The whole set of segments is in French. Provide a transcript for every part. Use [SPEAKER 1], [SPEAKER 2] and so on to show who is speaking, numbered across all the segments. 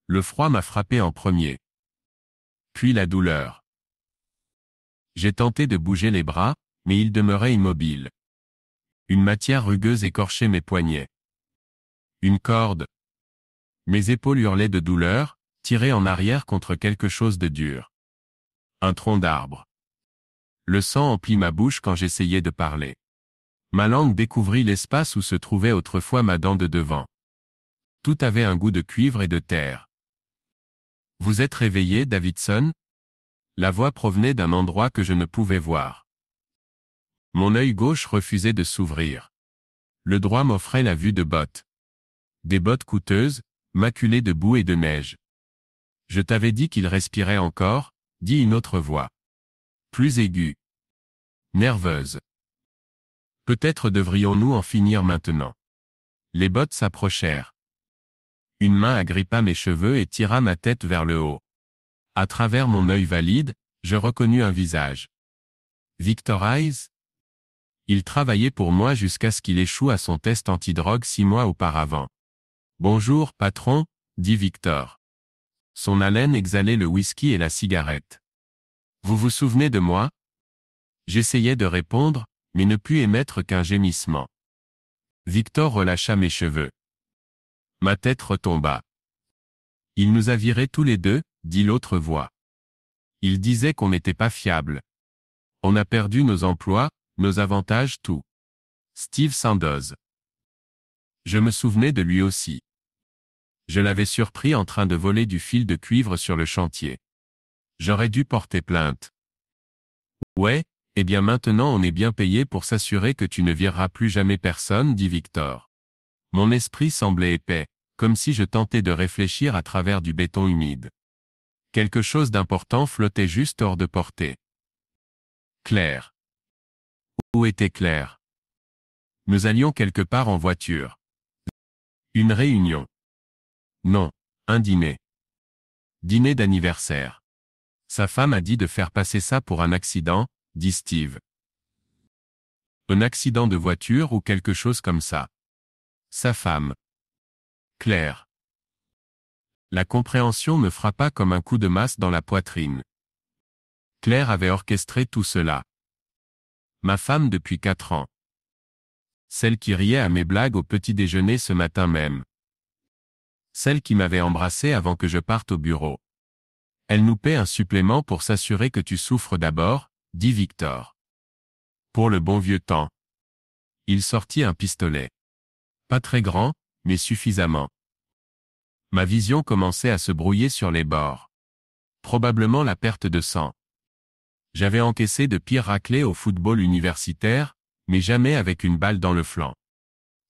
[SPEAKER 1] Le froid m'a frappé en premier. Puis la douleur. J'ai tenté de bouger les bras, mais ils demeuraient immobiles. Une matière rugueuse écorchait mes poignets. Une corde. Mes épaules hurlaient de douleur, tirées en arrière contre quelque chose de dur. Un tronc d'arbre. Le sang emplit ma bouche quand j'essayais de parler. Ma langue découvrit l'espace où se trouvait autrefois ma dent de devant. Tout avait un goût de cuivre et de terre. « Vous êtes réveillé, Davidson ?» La voix provenait d'un endroit que je ne pouvais voir. Mon œil gauche refusait de s'ouvrir. Le droit m'offrait la vue de bottes. Des bottes coûteuses, maculées de boue et de neige. « Je t'avais dit qu'il respirait encore », dit une autre voix. Plus aiguë. Nerveuse. Peut-être devrions-nous en finir maintenant. Les bottes s'approchèrent. Une main agrippa mes cheveux et tira ma tête vers le haut. À travers mon œil valide, je reconnus un visage. Victor Hayes? Il travaillait pour moi jusqu'à ce qu'il échoue à son test antidrogue 6 mois auparavant. « Bonjour, patron », dit Victor. Son haleine exhalait le whisky et la cigarette. « Vous vous souvenez de moi ?» J'essayais de répondre, mais ne pus émettre qu'un gémissement. Victor relâcha mes cheveux. Ma tête retomba. « Il nous a virés tous les deux », dit l'autre voix. Il disait qu'on n'était pas fiable. On a perdu nos emplois, nos avantages, tout. Steve Sandoz. Je me souvenais de lui aussi. Je l'avais surpris en train de voler du fil de cuivre sur le chantier. J'aurais dû porter plainte. Ouais, eh bien maintenant on est bien payé pour s'assurer que tu ne vireras plus jamais personne, dit Victor. Mon esprit semblait épais, comme si je tentais de réfléchir à travers du béton humide. Quelque chose d'important flottait juste hors de portée. Claire. Où était Claire? Nous allions quelque part en voiture. Une réunion. Non, un dîner. Dîner d'anniversaire. Sa femme a dit de faire passer ça pour un accident, dit Steve. Un accident de voiture ou quelque chose comme ça. Sa femme. Claire. La compréhension me frappa comme un coup de masse dans la poitrine. Claire avait orchestré tout cela. Ma femme depuis 4 ans. Celle qui riait à mes blagues au petit déjeuner ce matin même. Celle qui m'avait embrassé avant que je parte au bureau. Elle nous paie un supplément pour s'assurer que tu souffres d'abord, dit Victor. Pour le bon vieux temps. Il sortit un pistolet. Pas très grand, mais suffisamment. Ma vision commençait à se brouiller sur les bords. Probablement la perte de sang. J'avais encaissé de pires raclées au football universitaire, mais jamais avec une balle dans le flanc.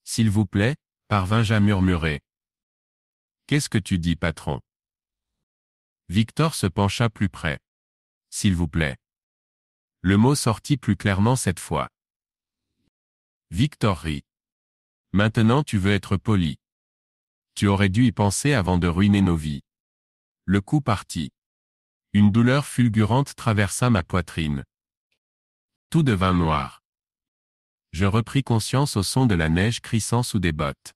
[SPEAKER 1] S'il vous plaît, parvins-je à murmurer. Qu'est-ce que tu dis, patron? Victor se pencha plus près. S'il vous plaît. Le mot sortit plus clairement cette fois. Victor rit. Maintenant tu veux être poli. Tu aurais dû y penser avant de ruiner nos vies. Le coup partit. Une douleur fulgurante traversa ma poitrine. Tout devint noir. Je repris conscience au son de la neige crissant sous des bottes.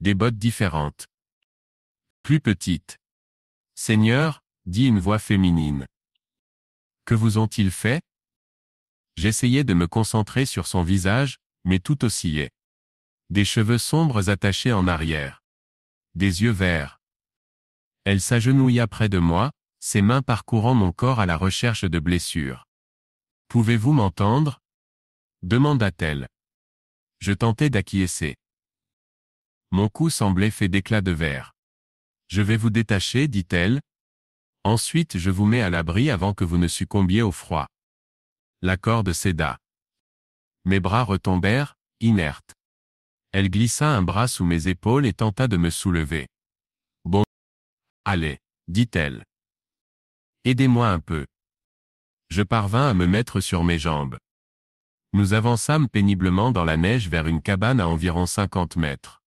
[SPEAKER 1] Des bottes différentes. Plus petites. Seigneur, dit une voix féminine. Que vous ont-ils fait? J'essayais de me concentrer sur son visage, mais tout oscillait. Des cheveux sombres attachés en arrière. Des yeux verts. Elle s'agenouilla près de moi, ses mains parcourant mon corps à la recherche de blessures. « Pouvez-vous m'entendre » demanda-t-elle. Je tentai d'acquiescer. Mon cou semblait fait d'éclats de verre. « Je vais vous détacher, dit-elle. Ensuite je vous mets à l'abri avant que vous ne succombiez au froid. » La corde céda. Mes bras retombèrent, inertes. Elle glissa un bras sous mes épaules et tenta de me soulever. « Bon. Allez, dit-elle. Aidez-moi un peu. » Je parvins à me mettre sur mes jambes. Nous avançâmes péniblement dans la neige vers une cabane à environ 50 mètres.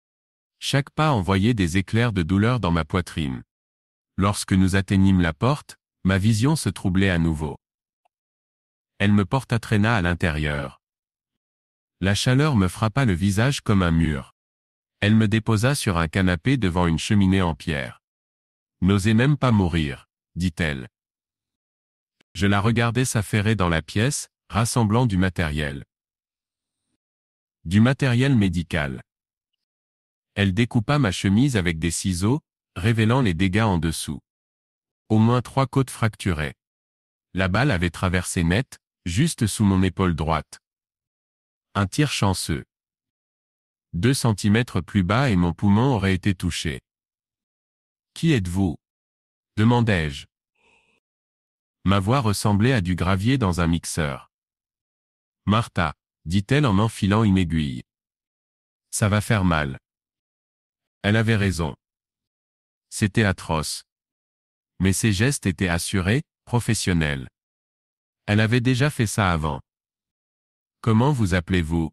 [SPEAKER 1] Chaque pas envoyait des éclairs de douleur dans ma poitrine. Lorsque nous atteignîmes la porte, ma vision se troublait à nouveau. Elle me porta-traîna à l'intérieur. La chaleur me frappa le visage comme un mur. Elle me déposa sur un canapé devant une cheminée en pierre. N'osez même pas mourir, dit-elle. Je la regardais s'affairer dans la pièce, rassemblant du matériel. Du matériel médical. Elle découpa ma chemise avec des ciseaux, révélant les dégâts en dessous. Au moins 3 côtes fracturées. La balle avait traversé net, juste sous mon épaule droite. Un tir chanceux. 2 centimètres plus bas et mon poumon aurait été touché. Qui êtes-vous? Demandai-je. Ma voix ressemblait à du gravier dans un mixeur. Martha, dit-elle en enfilant une aiguille. Ça va faire mal. Elle avait raison. C'était atroce. Mais ses gestes étaient assurés, professionnels. Elle avait déjà fait ça avant. Comment vous appelez-vous?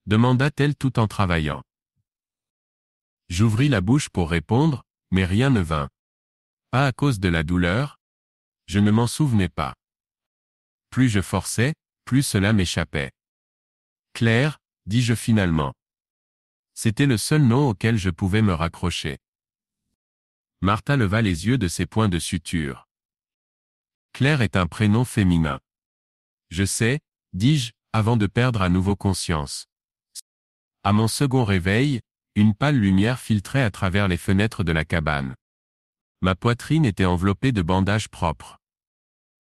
[SPEAKER 1] Demanda-t-elle tout en travaillant. J'ouvris la bouche pour répondre, mais rien ne vint. Pas à cause de la douleur. Je ne m'en souvenais pas. Plus je forçais, plus cela m'échappait. Claire, dis-je finalement. C'était le seul nom auquel je pouvais me raccrocher. Martha leva les yeux de ses points de suture. Claire est un prénom féminin. Je sais, dis-je, avant de perdre à nouveau conscience. À mon second réveil, une pâle lumière filtrait à travers les fenêtres de la cabane. Ma poitrine était enveloppée de bandages propres.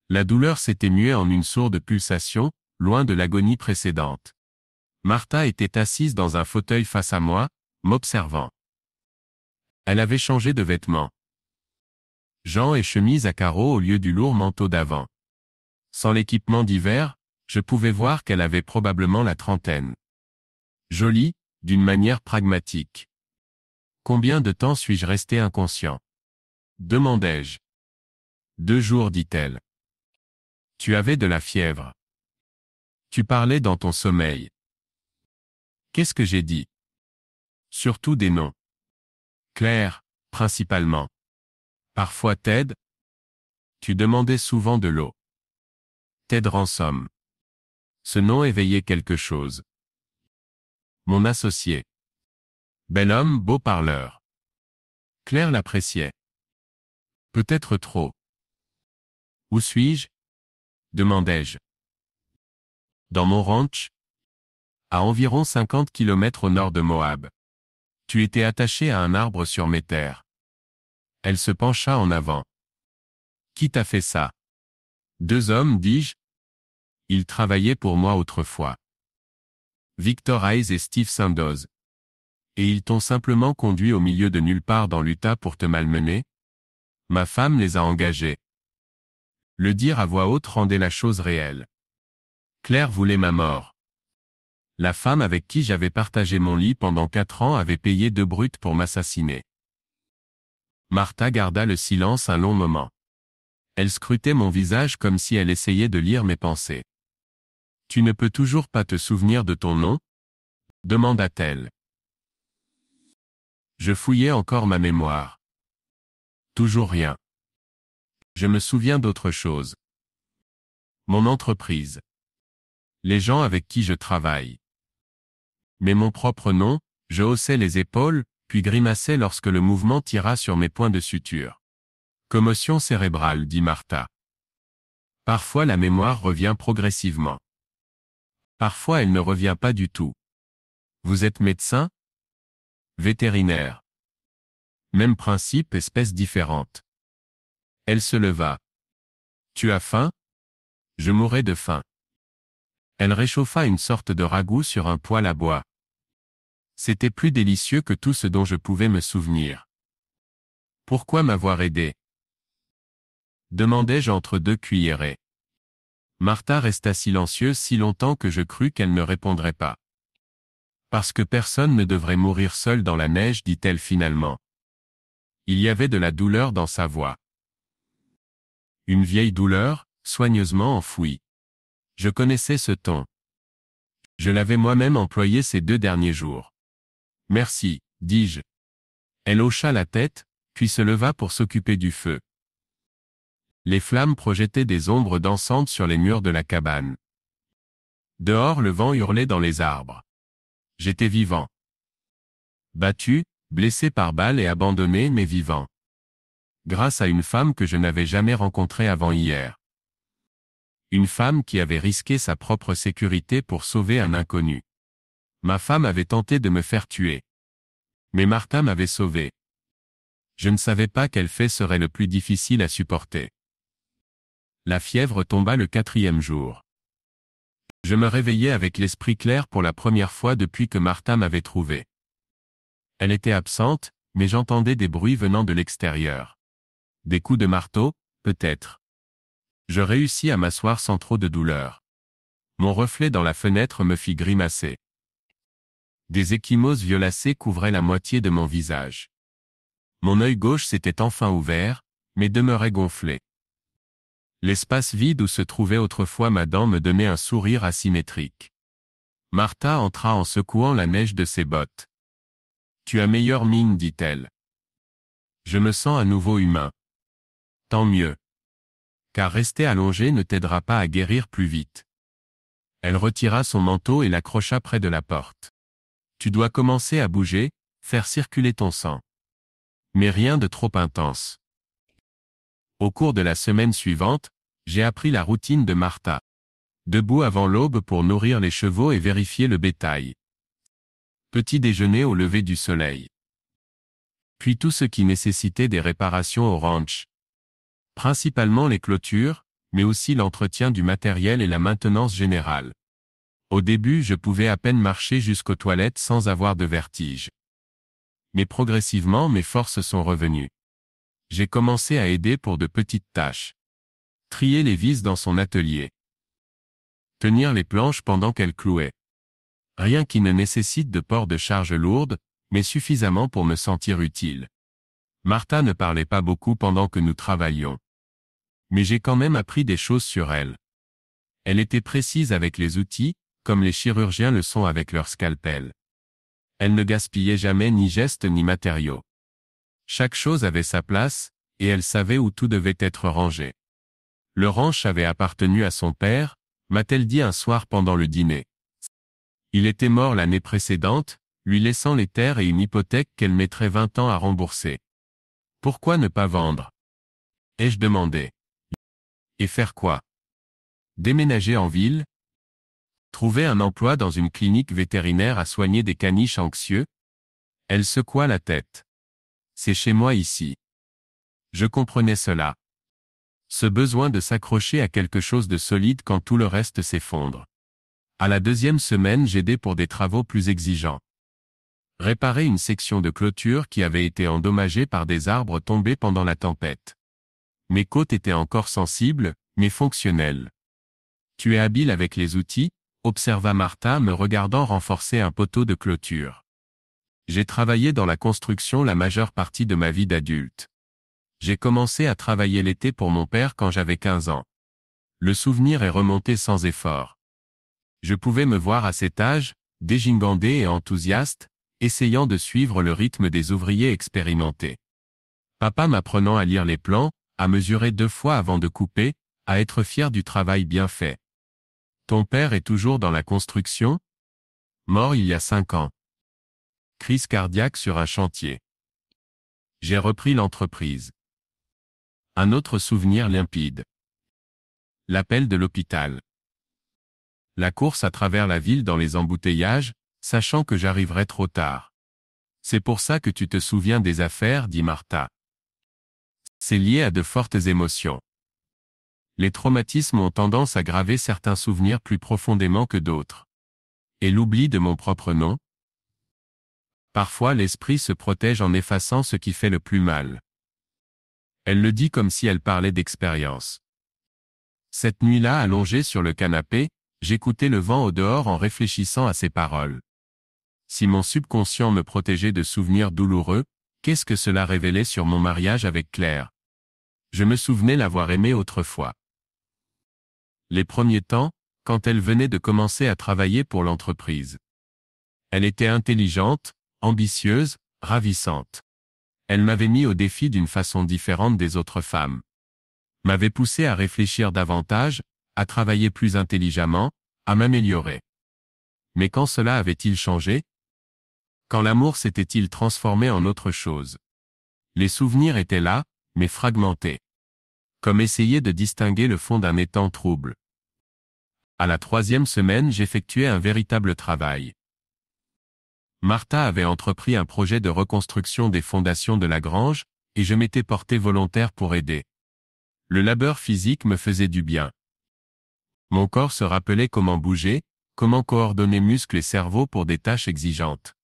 [SPEAKER 1] La douleur s'était muée en une sourde pulsation, loin de l'agonie précédente. Martha était assise dans un fauteuil face à moi, m'observant. Elle avait changé de vêtements. Jean et chemise à carreaux au lieu du lourd manteau d'avant. Sans l'équipement d'hiver, je pouvais voir qu'elle avait probablement la trentaine. Jolie, d'une manière pragmatique. Combien de temps suis-je resté inconscient? Demandai-je. 2 jours, dit-elle. Tu avais de la fièvre. Tu parlais dans ton sommeil. Qu'est-ce que j'ai dit? Surtout des noms. Claire, principalement. Parfois Ted. Tu demandais souvent de l'eau. Ted Ransom. Ce nom éveillait quelque chose. Mon associé. Bel homme, beau parleur. Claire l'appréciait. Peut-être trop. Où suis-je? Demandai-je. Dans mon ranch. À environ 50 kilomètres au nord de Moab. Tu étais attaché à un arbre sur mes terres. Elle se pencha en avant. Qui t'a fait ça? 2 hommes, dis-je. Ils travaillaient pour moi autrefois. Victor Hayes et Steve Sandoz. Et ils t'ont simplement conduit au milieu de nulle part dans l'Utah pour te malmener? Ma femme les a engagés. Le dire à voix haute rendait la chose réelle. Claire voulait ma mort. La femme avec qui j'avais partagé mon lit pendant 4 ans avait payé 2 brutes pour m'assassiner. Martha garda le silence un long moment. Elle scrutait mon visage comme si elle essayait de lire mes pensées. Tu ne peux toujours pas te souvenir de ton nom? Demanda-t-elle. Je fouillais encore ma mémoire. Toujours rien. Je me souviens d'autre chose. Mon entreprise. Les gens avec qui je travaille. Mais mon propre nom, je haussais les épaules, puis grimaçais lorsque le mouvement tira sur mes points de suture. Commotion cérébrale, dit Martha. Parfois la mémoire revient progressivement. Parfois elle ne revient pas du tout. Vous êtes médecin? Vétérinaire. Même principe, espèce différente. Elle se leva. Tu as faim? Je mourais de faim. Elle réchauffa une sorte de ragoût sur un poêle à bois. C'était plus délicieux que tout ce dont je pouvais me souvenir. Pourquoi m'avoir aidé? Demandai-je entre 2 cuillerées. Martha resta silencieuse si longtemps que je crus qu'elle ne répondrait pas. Parce que personne ne devrait mourir seul dans la neige, dit-elle finalement. Il y avait de la douleur dans sa voix. Une vieille douleur, soigneusement enfouie. Je connaissais ce ton. Je l'avais moi-même employé ces 2 derniers jours. Merci, dis-je. Elle hocha la tête, puis se leva pour s'occuper du feu. Les flammes projetaient des ombres dansantes sur les murs de la cabane. Dehors le vent hurlait dans les arbres. J'étais vivant. Battu, blessé par balle et abandonné mais vivant. grâce à une femme que je n'avais jamais rencontrée avant hier. Une femme qui avait risqué sa propre sécurité pour sauver un inconnu. Ma femme avait tenté de me faire tuer. Mais Martha m'avait sauvé. Je ne savais pas quel fait serait le plus difficile à supporter. La fièvre tomba le 4e jour. Je me réveillais avec l'esprit clair pour la première fois depuis que Martha m'avait trouvé. Elle était absente, mais j'entendais des bruits venant de l'extérieur. Des coups de marteau, peut-être. Je réussis à m'asseoir sans trop de douleur. Mon reflet dans la fenêtre me fit grimacer. Des ecchymoses violacées couvraient la moitié de mon visage. Mon œil gauche s'était enfin ouvert, mais demeurait gonflé. L'espace vide où se trouvait autrefois ma dent me donnait un sourire asymétrique. Martha entra en secouant la neige de ses bottes. « Tu as meilleure mine, dit-elle. Je me sens à nouveau humain. Tant mieux. Car rester allongé ne t'aidera pas à guérir plus vite. » Elle retira son manteau et l'accrocha près de la porte. « Tu dois commencer à bouger, faire circuler ton sang. Mais rien de trop intense. » Au cours de la semaine suivante, j'ai appris la routine de Martha. Debout avant l'aube pour nourrir les chevaux et vérifier le bétail. Petit déjeuner au lever du soleil. Puis tout ce qui nécessitait des réparations au ranch. Principalement les clôtures, mais aussi l'entretien du matériel et la maintenance générale. Au début, je pouvais à peine marcher jusqu'aux toilettes sans avoir de vertige. Mais progressivement, mes forces sont revenues. J'ai commencé à aider pour de petites tâches. Trier les vis dans son atelier. Tenir les planches pendant qu'elle clouait. Rien qui ne nécessite de port de charge lourde, mais suffisamment pour me sentir utile. Martha ne parlait pas beaucoup pendant que nous travaillions. Mais j'ai quand même appris des choses sur elle. Elle était précise avec les outils, comme les chirurgiens le sont avec leur scalpel. Elle ne gaspillait jamais ni gestes ni matériaux. Chaque chose avait sa place, et elle savait où tout devait être rangé. Le ranch avait appartenu à son père, m'a-t-elle dit un soir pendant le dîner. Il était mort l'année précédente, lui laissant les terres et une hypothèque qu'elle mettrait 20 ans à rembourser. Pourquoi ne pas vendre? Ai-je demandé. Et faire quoi? Déménager en ville? Trouver un emploi dans une clinique vétérinaire à soigner des caniches anxieux? Elle secoua la tête. C'est chez moi ici. Je comprenais cela. Ce besoin de s'accrocher à quelque chose de solide quand tout le reste s'effondre. À la 2e semaine, j'aidais pour des travaux plus exigeants. Réparer une section de clôture qui avait été endommagée par des arbres tombés pendant la tempête. Mes côtes étaient encore sensibles, mais fonctionnelles. Tu es habile avec les outils, observa Martha me regardant renforcer un poteau de clôture. J'ai travaillé dans la construction la majeure partie de ma vie d'adulte. J'ai commencé à travailler l'été pour mon père quand j'avais 15 ans. Le souvenir est remonté sans effort. Je pouvais me voir à cet âge, dégingandé et enthousiaste, essayant de suivre le rythme des ouvriers expérimentés. Papa m'apprenant à lire les plans, à mesurer 2 fois avant de couper, à être fier du travail bien fait. Ton père est toujours dans la construction? Mort il y a 5 ans. Crise cardiaque sur un chantier. J'ai repris l'entreprise. Un autre souvenir limpide. L'appel de l'hôpital. La course à travers la ville dans les embouteillages, sachant que j'arriverais trop tard. C'est pour ça que tu te souviens des affaires, dit Martha. C'est lié à de fortes émotions. Les traumatismes ont tendance à graver certains souvenirs plus profondément que d'autres. Et l'oubli de mon propre nom? Parfois l'esprit se protège en effaçant ce qui fait le plus mal. Elle le dit comme si elle parlait d'expérience. Cette nuit-là, allongée sur le canapé, j'écoutais le vent au dehors en réfléchissant à ces paroles. Si mon subconscient me protégeait de souvenirs douloureux, qu'est-ce que cela révélait sur mon mariage avec Claire? Je me souvenais l'avoir aimée autrefois. Les premiers temps, quand elle venait de commencer à travailler pour l'entreprise. Elle était intelligente, ambitieuse, ravissante. Elle m'avait mis au défi d'une façon différente des autres femmes. M'avait poussé à réfléchir davantage, à travailler plus intelligemment, à m'améliorer. Mais quand cela avait-il changé? Quand l'amour s'était-il transformé en autre chose? Les souvenirs étaient là, mais fragmenté. Comme essayer de distinguer le fond d'un étang trouble. À la 3e semaine, j'effectuais un véritable travail. Martha avait entrepris un projet de reconstruction des fondations de la grange, et je m'étais porté volontaire pour aider. Le labeur physique me faisait du bien. Mon corps se rappelait comment bouger, comment coordonner muscles et cerveau pour des tâches exigeantes.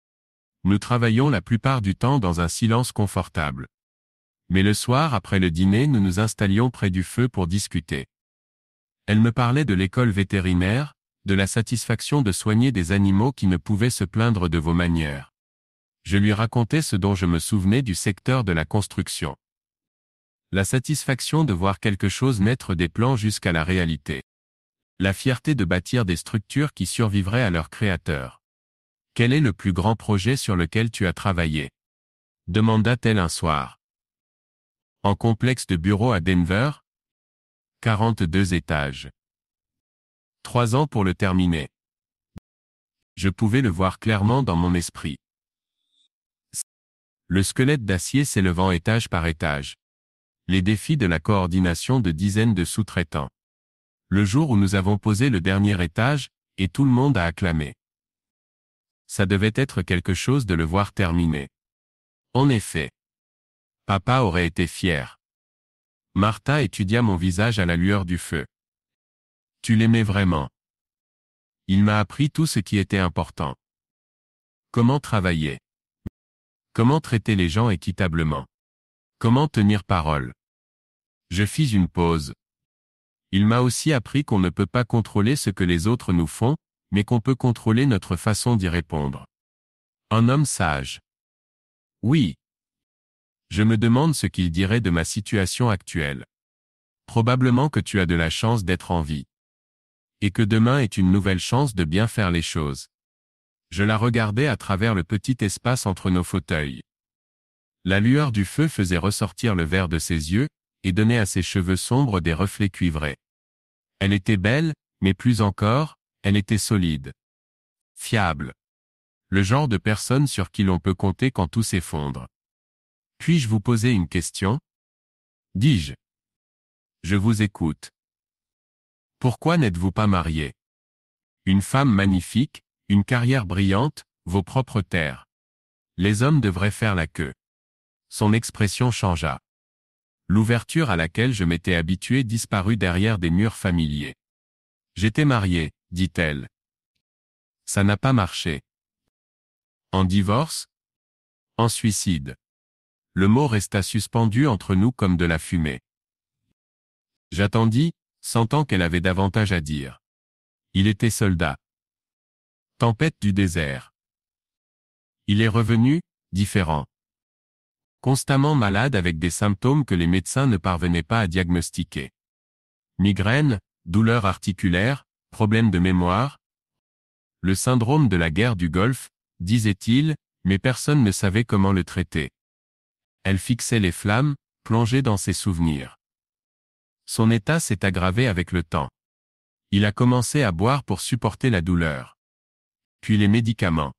[SPEAKER 1] Nous travaillions la plupart du temps dans un silence confortable. Mais le soir après le dîner, nous nous installions près du feu pour discuter. Elle me parlait de l'école vétérinaire, de la satisfaction de soigner des animaux qui ne pouvaient se plaindre de vos manières. Je lui racontais ce dont je me souvenais du secteur de la construction. La satisfaction de voir quelque chose naître des plans jusqu'à la réalité. La fierté de bâtir des structures qui survivraient à leur créateur. Quel est le plus grand projet sur lequel tu as travaillé? Demanda-t-elle un soir. En complexe de bureaux à Denver? 42 étages. 3 ans pour le terminer. Je pouvais le voir clairement dans mon esprit. Le squelette d'acier s'élevant étage par étage. Les défis de la coordination de dizaines de sous-traitants. Le jour où nous avons posé le dernier étage, et tout le monde a acclamé. Ça devait être quelque chose de le voir terminer. En effet. Papa aurait été fier. Martha étudia mon visage à la lueur du feu. Tu l'aimais vraiment. Il m'a appris tout ce qui était important. Comment travailler. Comment traiter les gens équitablement. Comment tenir parole. Je fis une pause. Il m'a aussi appris qu'on ne peut pas contrôler ce que les autres nous font, mais qu'on peut contrôler notre façon d'y répondre. Un homme sage. Oui. Je me demande ce qu'il dirait de ma situation actuelle. Probablement que tu as de la chance d'être en vie. Et que demain est une nouvelle chance de bien faire les choses. Je la regardais à travers le petit espace entre nos fauteuils. La lueur du feu faisait ressortir le vert de ses yeux, et donnait à ses cheveux sombres des reflets cuivrés. Elle était belle, mais plus encore, elle était solide. Fiable. Le genre de personne sur qui l'on peut compter quand tout s'effondre. Puis-je vous poser une question? Dis-je. Je vous écoute. Pourquoi n'êtes-vous pas marié? Une femme magnifique, une carrière brillante, vos propres terres. Les hommes devraient faire la queue. Son expression changea. L'ouverture à laquelle je m'étais habitué disparut derrière des murs familiers. J'étais marié, dit-elle. Ça n'a pas marché. En divorce? En suicide. Le mot resta suspendu entre nous comme de la fumée. J'attendis, sentant qu'elle avait davantage à dire. Il était soldat. Tempête du désert. Il est revenu, différent. Constamment malade avec des symptômes que les médecins ne parvenaient pas à diagnostiquer. Migraine, douleurs articulaires, problèmes de mémoire. Le syndrome de la guerre du Golfe, disait-il, mais personne ne savait comment le traiter. Elle fixait les flammes, plongée dans ses souvenirs. Son état s'est aggravé avec le temps. Il a commencé à boire pour supporter la douleur. Puis les médicaments.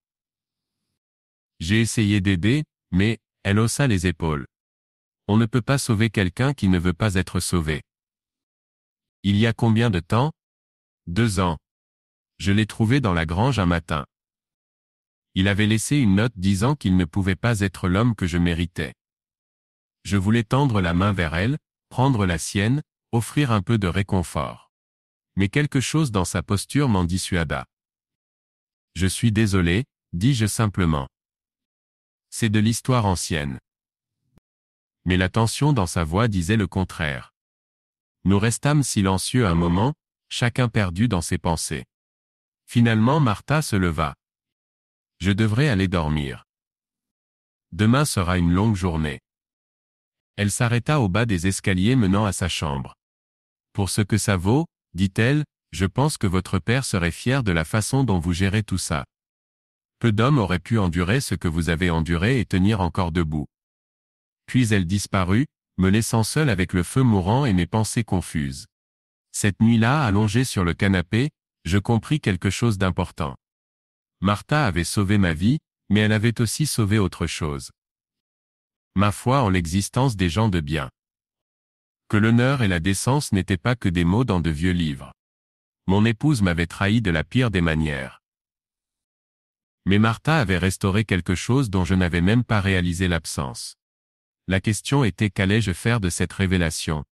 [SPEAKER 1] J'ai essayé d'aider, mais, elle haussa les épaules. On ne peut pas sauver quelqu'un qui ne veut pas être sauvé. Il y a combien de temps? 2 ans. Je l'ai trouvé dans la grange un matin. Il avait laissé une note disant qu'il ne pouvait pas être l'homme que je méritais. Je voulais tendre la main vers elle, prendre la sienne, offrir un peu de réconfort. Mais quelque chose dans sa posture m'en dissuada. Je suis désolé, dis-je simplement. C'est de l'histoire ancienne. Mais la tension dans sa voix disait le contraire. Nous restâmes silencieux un moment, chacun perdu dans ses pensées. Finalement Martha se leva. Je devrais aller dormir. Demain sera une longue journée. Elle s'arrêta au bas des escaliers menant à sa chambre. Pour ce que ça vaut, dit-elle, je pense que votre père serait fier de la façon dont vous gérez tout ça. Peu d'hommes auraient pu endurer ce que vous avez enduré et tenir encore debout. Puis elle disparut, me laissant seul avec le feu mourant et mes pensées confuses. Cette nuit-là, allongée sur le canapé, je compris quelque chose d'important. Martha avait sauvé ma vie, mais elle avait aussi sauvé autre chose. Ma foi en l'existence des gens de bien. Que l'honneur et la décence n'étaient pas que des mots dans de vieux livres. Mon épouse m'avait trahi de la pire des manières. Mais Martha avait restauré quelque chose dont je n'avais même pas réalisé l'absence. La question était qu'allais-je faire de cette révélation?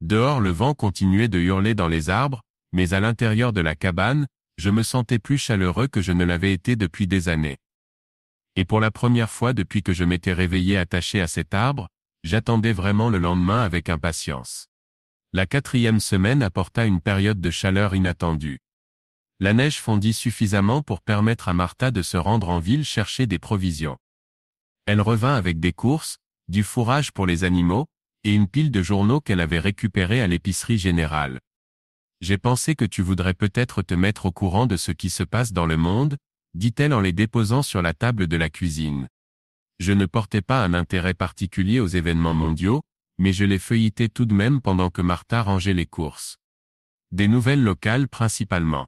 [SPEAKER 1] Dehors le vent continuait de hurler dans les arbres, mais à l'intérieur de la cabane, je me sentais plus chaleureux que je ne l'avais été depuis des années. Et pour la première fois depuis que je m'étais réveillé attaché à cet arbre, j'attendais vraiment le lendemain avec impatience. La 4e semaine apporta une période de chaleur inattendue. La neige fondit suffisamment pour permettre à Martha de se rendre en ville chercher des provisions. Elle revint avec des courses, du fourrage pour les animaux, et une pile de journaux qu'elle avait récupérés à l'épicerie générale. J'ai pensé que tu voudrais peut-être te mettre au courant de ce qui se passe dans le monde, dit-elle en les déposant sur la table de la cuisine. Je ne portais pas un intérêt particulier aux événements mondiaux, mais je les feuilletais tout de même pendant que Martha rangeait les courses. Des nouvelles locales principalement.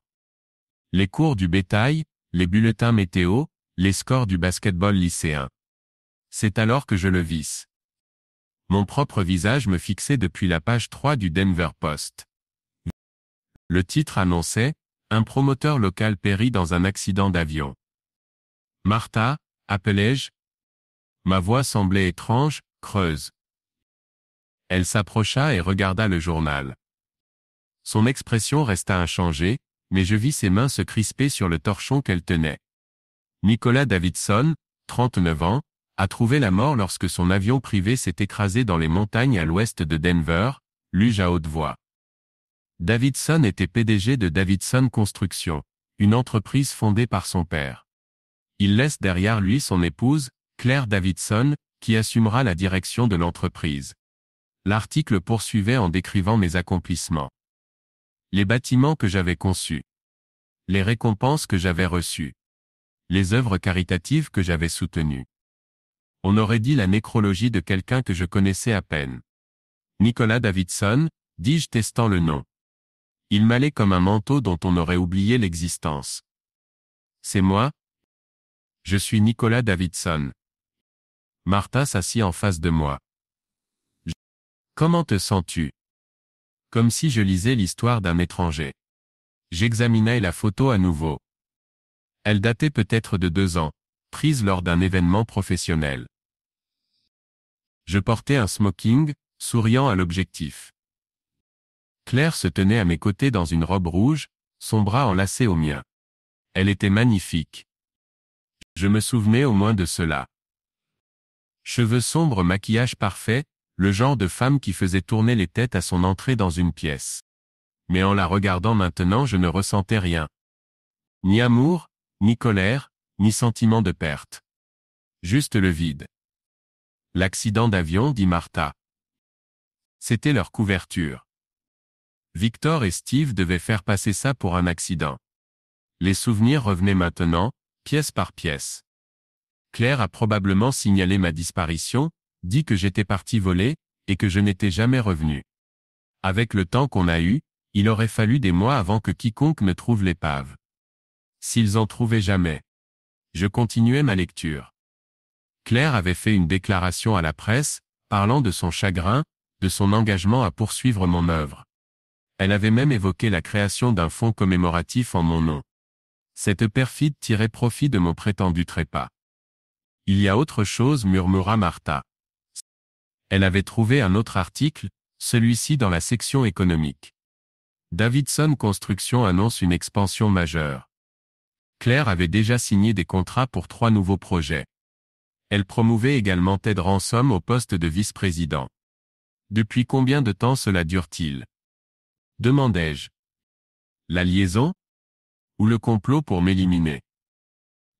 [SPEAKER 1] Les cours du bétail, les bulletins météo, les scores du basket-ball lycéen. C'est alors que je le vis. Mon propre visage me fixait depuis la page 3 du Denver Post. Le titre annonçait « Un promoteur local périt dans un accident d'avion ». Martha, appelai-je. Ma voix semblait étrange, creuse. Elle s'approcha et regarda le journal. Son expression resta inchangée, mais je vis ses mains se crisper sur le torchon qu'elle tenait. Nicolas Davidson, 39 ans, a trouvé la mort lorsque son avion privé s'est écrasé dans les montagnes à l'ouest de Denver, lus-je à haute voix. Davidson était PDG de Davidson Construction, une entreprise fondée par son père. Il laisse derrière lui son épouse, Claire Davidson, qui assumera la direction de l'entreprise. L'article poursuivait en décrivant mes accomplissements. Les bâtiments que j'avais conçus. Les récompenses que j'avais reçues. Les œuvres caritatives que j'avais soutenues. On aurait dit la nécrologie de quelqu'un que je connaissais à peine. Nicolas Davidson, dis-je testant le nom. Il m'allait comme un manteau dont on aurait oublié l'existence. C'est moi? Je suis Nicolas Davidson. Martha s'assit en face de moi. Comment te sens-tu? Comme si je lisais l'histoire d'un étranger. J'examinai la photo à nouveau. Elle datait peut-être de 2 ans, prise lors d'un événement professionnel. Je portais un smoking, souriant à l'objectif. Claire se tenait à mes côtés dans une robe rouge, son bras enlacé au mien. Elle était magnifique. Je me souvenais au moins de cela. Cheveux sombres, maquillage parfait, le genre de femme qui faisait tourner les têtes à son entrée dans une pièce. Mais en la regardant maintenant je ne ressentais rien. Ni amour, ni colère, ni sentiment de perte. Juste le vide. L'accident d'avion, dit Martha. C'était leur couverture. Victor et Steve devaient faire passer ça pour un accident. Les souvenirs revenaient maintenant, pièce par pièce. Claire a probablement signalé ma disparition, dit que j'étais parti voler, et que je n'étais jamais revenu. Avec le temps qu'on a eu, il aurait fallu des mois avant que quiconque ne trouve l'épave. S'ils en trouvaient jamais. Je continuais ma lecture. Claire avait fait une déclaration à la presse, parlant de son chagrin, de son engagement à poursuivre mon œuvre. Elle avait même évoqué la création d'un fonds commémoratif en mon nom. Cette perfide tirait profit de mon prétendu trépas. Il y a autre chose, murmura Martha. Elle avait trouvé un autre article, celui-ci dans la section économique. Davidson Construction annonce une expansion majeure. Claire avait déjà signé des contrats pour 3 nouveaux projets. Elle promouvait également Ted Ransom au poste de vice-président. Depuis combien de temps cela dure-t-il? Demandai-je. La liaison? Ou le complot pour m'éliminer?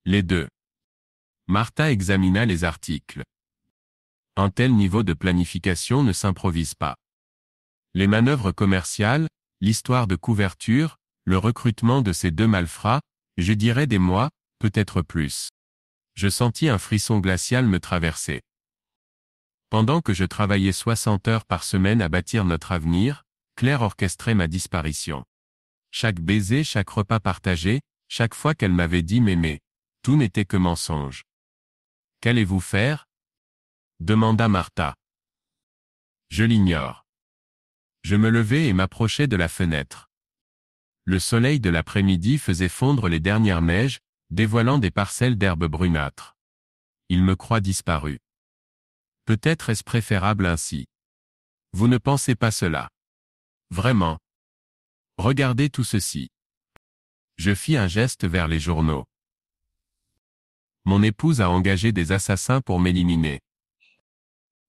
[SPEAKER 1] Les deux. Martha examina les articles. Un tel niveau de planification ne s'improvise pas. Les manœuvres commerciales, l'histoire de couverture, le recrutement de ces 2 malfrats, je dirais des mois, peut-être plus. Je sentis un frisson glacial me traverser. Pendant que je travaillais 60 heures par semaine à bâtir notre avenir, Claire orchestrait ma disparition. Chaque baiser, chaque repas partagé, chaque fois qu'elle m'avait dit m'aimer, tout n'était que mensonge. Qu'allez-vous faire? Demanda Martha. Je l'ignore. Je me levai et m'approchai de la fenêtre. Le soleil de l'après-midi faisait fondre les dernières neiges, dévoilant des parcelles d'herbe brunâtre. Il me croit disparu. Peut-être est-ce préférable ainsi. Vous ne pensez pas cela. Vraiment. Regardez tout ceci. Je fis un geste vers les journaux. Mon épouse a engagé des assassins pour m'éliminer.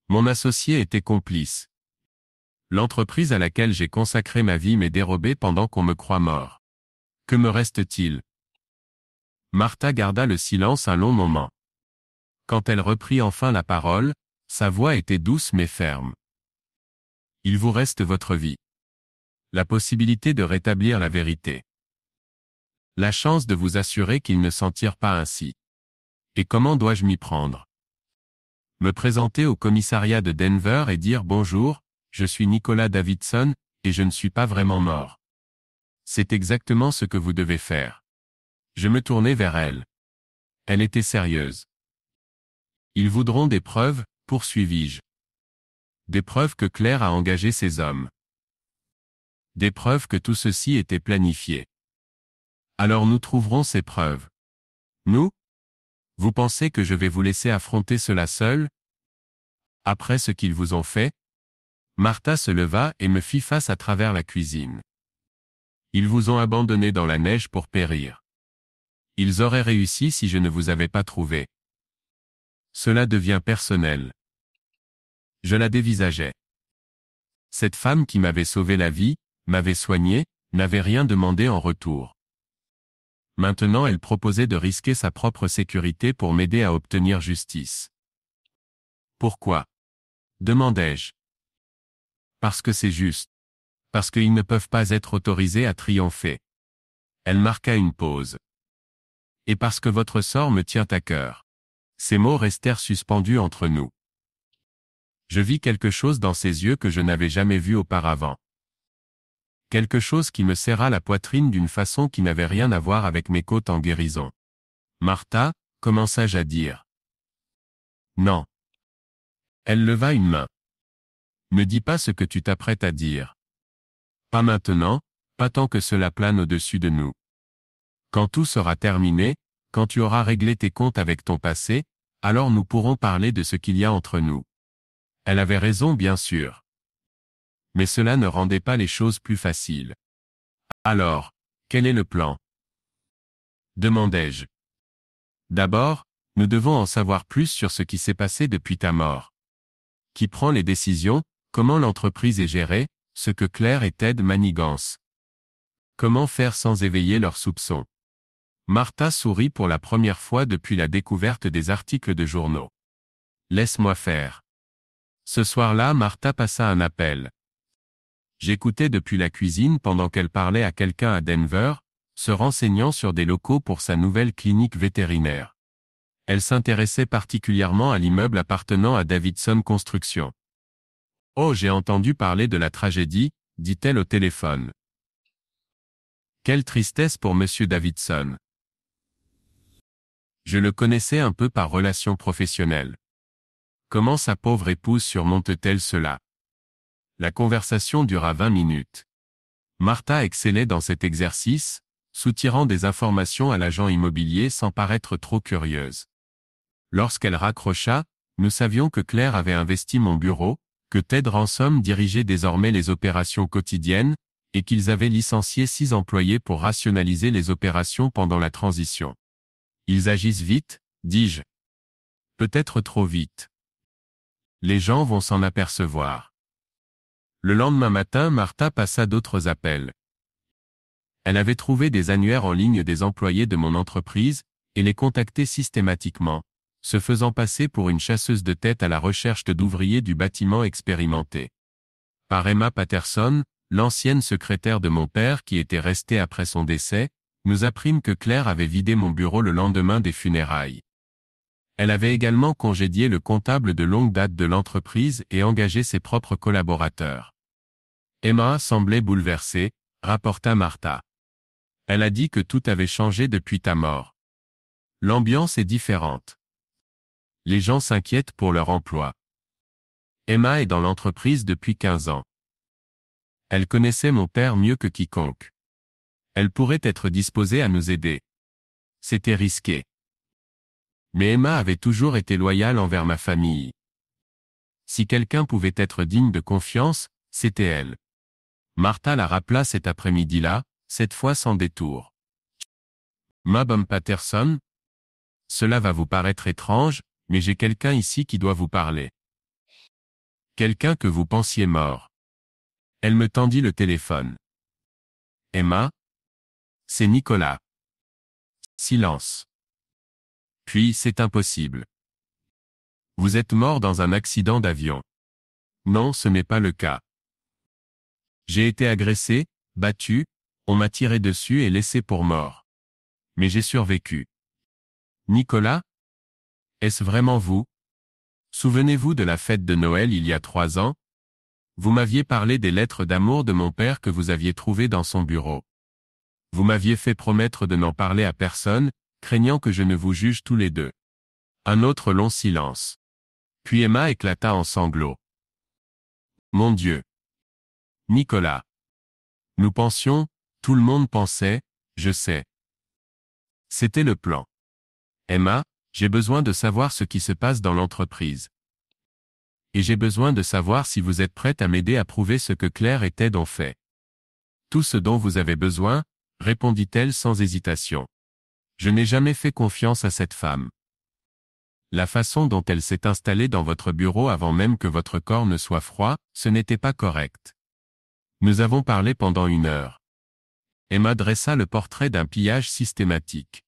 [SPEAKER 1] Mon associé était complice. L'entreprise à laquelle j'ai consacré ma vie m'est dérobée pendant qu'on me croit mort. Que me reste-t-il? Martha garda le silence un long moment. Quand elle reprit enfin la parole, sa voix était douce mais ferme. Il vous reste votre vie. La possibilité de rétablir la vérité. La chance de vous assurer qu'il ne s'en tire pas ainsi. Et comment dois-je m'y prendre? Me présenter au commissariat de Denver et dire bonjour, je suis Nicolas Davidson, et je ne suis pas vraiment mort. C'est exactement ce que vous devez faire. Je me tournai vers elle. Elle était sérieuse. Ils voudront des preuves, poursuivis-je. Des preuves que Claire a engagé ces hommes. Des preuves que tout ceci était planifié. Alors nous trouverons ces preuves. Nous? Vous pensez que je vais vous laisser affronter cela seul? Après ce qu'ils vous ont fait? Martha se leva et me fit face à travers la cuisine. Ils vous ont abandonné dans la neige pour périr. Ils auraient réussi si je ne vous avais pas trouvé. Cela devient personnel. Je la dévisageais. Cette femme qui m'avait sauvé la vie, m'avait soigné, n'avait rien demandé en retour. Maintenant elle proposait de risquer sa propre sécurité pour m'aider à obtenir justice. Pourquoi? Demandai-je. Parce que c'est juste. Parce qu'ils ne peuvent pas être autorisés à triompher. Elle marqua une pause. Et parce que votre sort me tient à cœur. Ces mots restèrent suspendus entre nous. Je vis quelque chose dans ses yeux que je n'avais jamais vu auparavant. Quelque chose qui me serra la poitrine d'une façon qui n'avait rien à voir avec mes côtes en guérison. Martha, commença-je à dire. Non. Elle leva une main. Ne dis pas ce que tu t'apprêtes à dire. Pas maintenant, pas tant que cela plane au-dessus de nous. Quand tout sera terminé, quand tu auras réglé tes comptes avec ton passé, alors nous pourrons parler de ce qu'il y a entre nous. Elle avait raison bien sûr. Mais cela ne rendait pas les choses plus faciles. Alors, quel est le plan? Demandai-je. D'abord, nous devons en savoir plus sur ce qui s'est passé depuis ta mort. Qui prend les décisions, comment l'entreprise est gérée, ce que Claire et Ted manigancent. Comment faire sans éveiller leurs soupçons. Martha sourit pour la première fois depuis la découverte des articles de journaux. Laisse-moi faire. Ce soir-là, Martha passa un appel. J'écoutais depuis la cuisine pendant qu'elle parlait à quelqu'un à Denver, se renseignant sur des locaux pour sa nouvelle clinique vétérinaire. Elle s'intéressait particulièrement à l'immeuble appartenant à Davidson Construction. « Oh, j'ai entendu parler de la tragédie », dit-elle au téléphone. Quelle tristesse pour Monsieur Davidson. Je le connaissais un peu par relation professionnelle. Comment sa pauvre épouse surmonte-t-elle cela? La conversation dura 20 minutes. Martha excellait dans cet exercice, soutirant des informations à l'agent immobilier sans paraître trop curieuse. Lorsqu'elle raccrocha, nous savions que Claire avait investi mon bureau, que Ted Ransom dirigeait désormais les opérations quotidiennes, et qu'ils avaient licencié 6 employés pour rationaliser les opérations pendant la transition. Ils agissent vite, dis-je. Peut-être trop vite. Les gens vont s'en apercevoir. Le lendemain matin, Martha passa d'autres appels. Elle avait trouvé des annuaires en ligne des employés de mon entreprise, et les contactait systématiquement, se faisant passer pour une chasseuse de tête à la recherche d'ouvriers du bâtiment expérimentés. Par Emma Patterson, l'ancienne secrétaire de mon père qui était restée après son décès, nous apprîmes que Claire avait vidé mon bureau le lendemain des funérailles. Elle avait également congédié le comptable de longue date de l'entreprise et engagé ses propres collaborateurs. Emma semblait bouleversée, rapporta Martha. Elle a dit que tout avait changé depuis ta mort. L'ambiance est différente. Les gens s'inquiètent pour leur emploi. Emma est dans l'entreprise depuis 15 ans. Elle connaissait mon père mieux que quiconque. Elle pourrait être disposée à nous aider. C'était risqué. Mais Emma avait toujours été loyale envers ma famille. Si quelqu'un pouvait être digne de confiance, c'était elle. Martha la rappela cet après-midi-là, cette fois sans détour. Madame Patterson, cela va vous paraître étrange, mais j'ai quelqu'un ici qui doit vous parler. Quelqu'un que vous pensiez mort. Elle me tendit le téléphone. Emma? C'est Nicolas. Silence. Puis c'est impossible. Vous êtes mort dans un accident d'avion. Non, ce n'est pas le cas. J'ai été agressé, battu, on m'a tiré dessus et laissé pour mort. Mais j'ai survécu. Nicolas? Est-ce vraiment vous? Souvenez-vous de la fête de Noël il y a 3 ans? Vous m'aviez parlé des lettres d'amour de mon père que vous aviez trouvées dans son bureau. Vous m'aviez fait promettre de n'en parler à personne, craignant que je ne vous juge tous les deux. Un autre long silence. Puis Emma éclata en sanglots. Mon Dieu! Nicolas! Nous pensions, tout le monde pensait, je sais. C'était le plan. Emma, j'ai besoin de savoir ce qui se passe dans l'entreprise. Et j'ai besoin de savoir si vous êtes prête à m'aider à prouver ce que Claire et Ted ont fait. Tout ce dont vous avez besoin, répondit-elle sans hésitation. Je n'ai jamais fait confiance à cette femme. La façon dont elle s'est installée dans votre bureau avant même que votre corps ne soit froid, ce n'était pas correct. Nous avons parlé pendant 1 heure. Emma dressa le portrait d'un pillage systématique.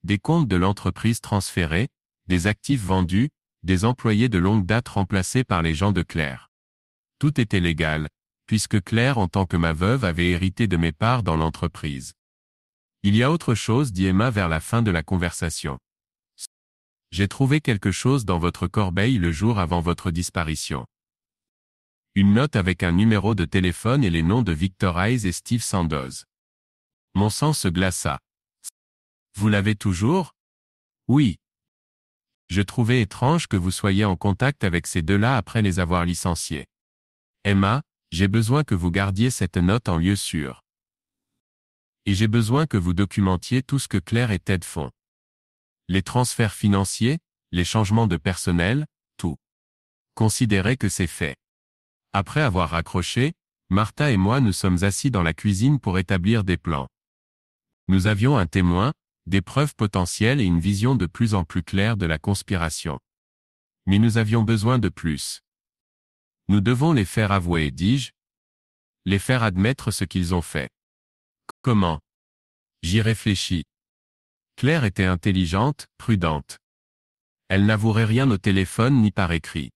[SPEAKER 1] Des comptes de l'entreprise transférés, des actifs vendus, des employés de longue date remplacés par les gens de Claire. Tout était légal, puisque Claire en tant que ma veuve avait hérité de mes parts dans l'entreprise. Il y a autre chose, dit Emma vers la fin de la conversation. J'ai trouvé quelque chose dans votre corbeille le jour avant votre disparition. Une note avec un numéro de téléphone et les noms de Victor Hayes et Steve Sandoz. Mon sang se glaça. Vous l'avez toujours? Oui. Je trouvais étrange que vous soyez en contact avec ces deux-là après les avoir licenciés. Emma, j'ai besoin que vous gardiez cette note en lieu sûr. Et j'ai besoin que vous documentiez tout ce que Claire et Ted font. Les transferts financiers, les changements de personnel, tout. Considérez que c'est fait. Après avoir raccroché, Martha et moi nous sommes assis dans la cuisine pour établir des plans. Nous avions un témoin, des preuves potentielles et une vision de plus en plus claire de la conspiration. Mais nous avions besoin de plus. Nous devons les faire avouer, dis-je. Les faire admettre ce qu'ils ont fait. Comment? J'y réfléchis. Claire était intelligente, prudente. Elle n'avouerait rien au téléphone ni par écrit.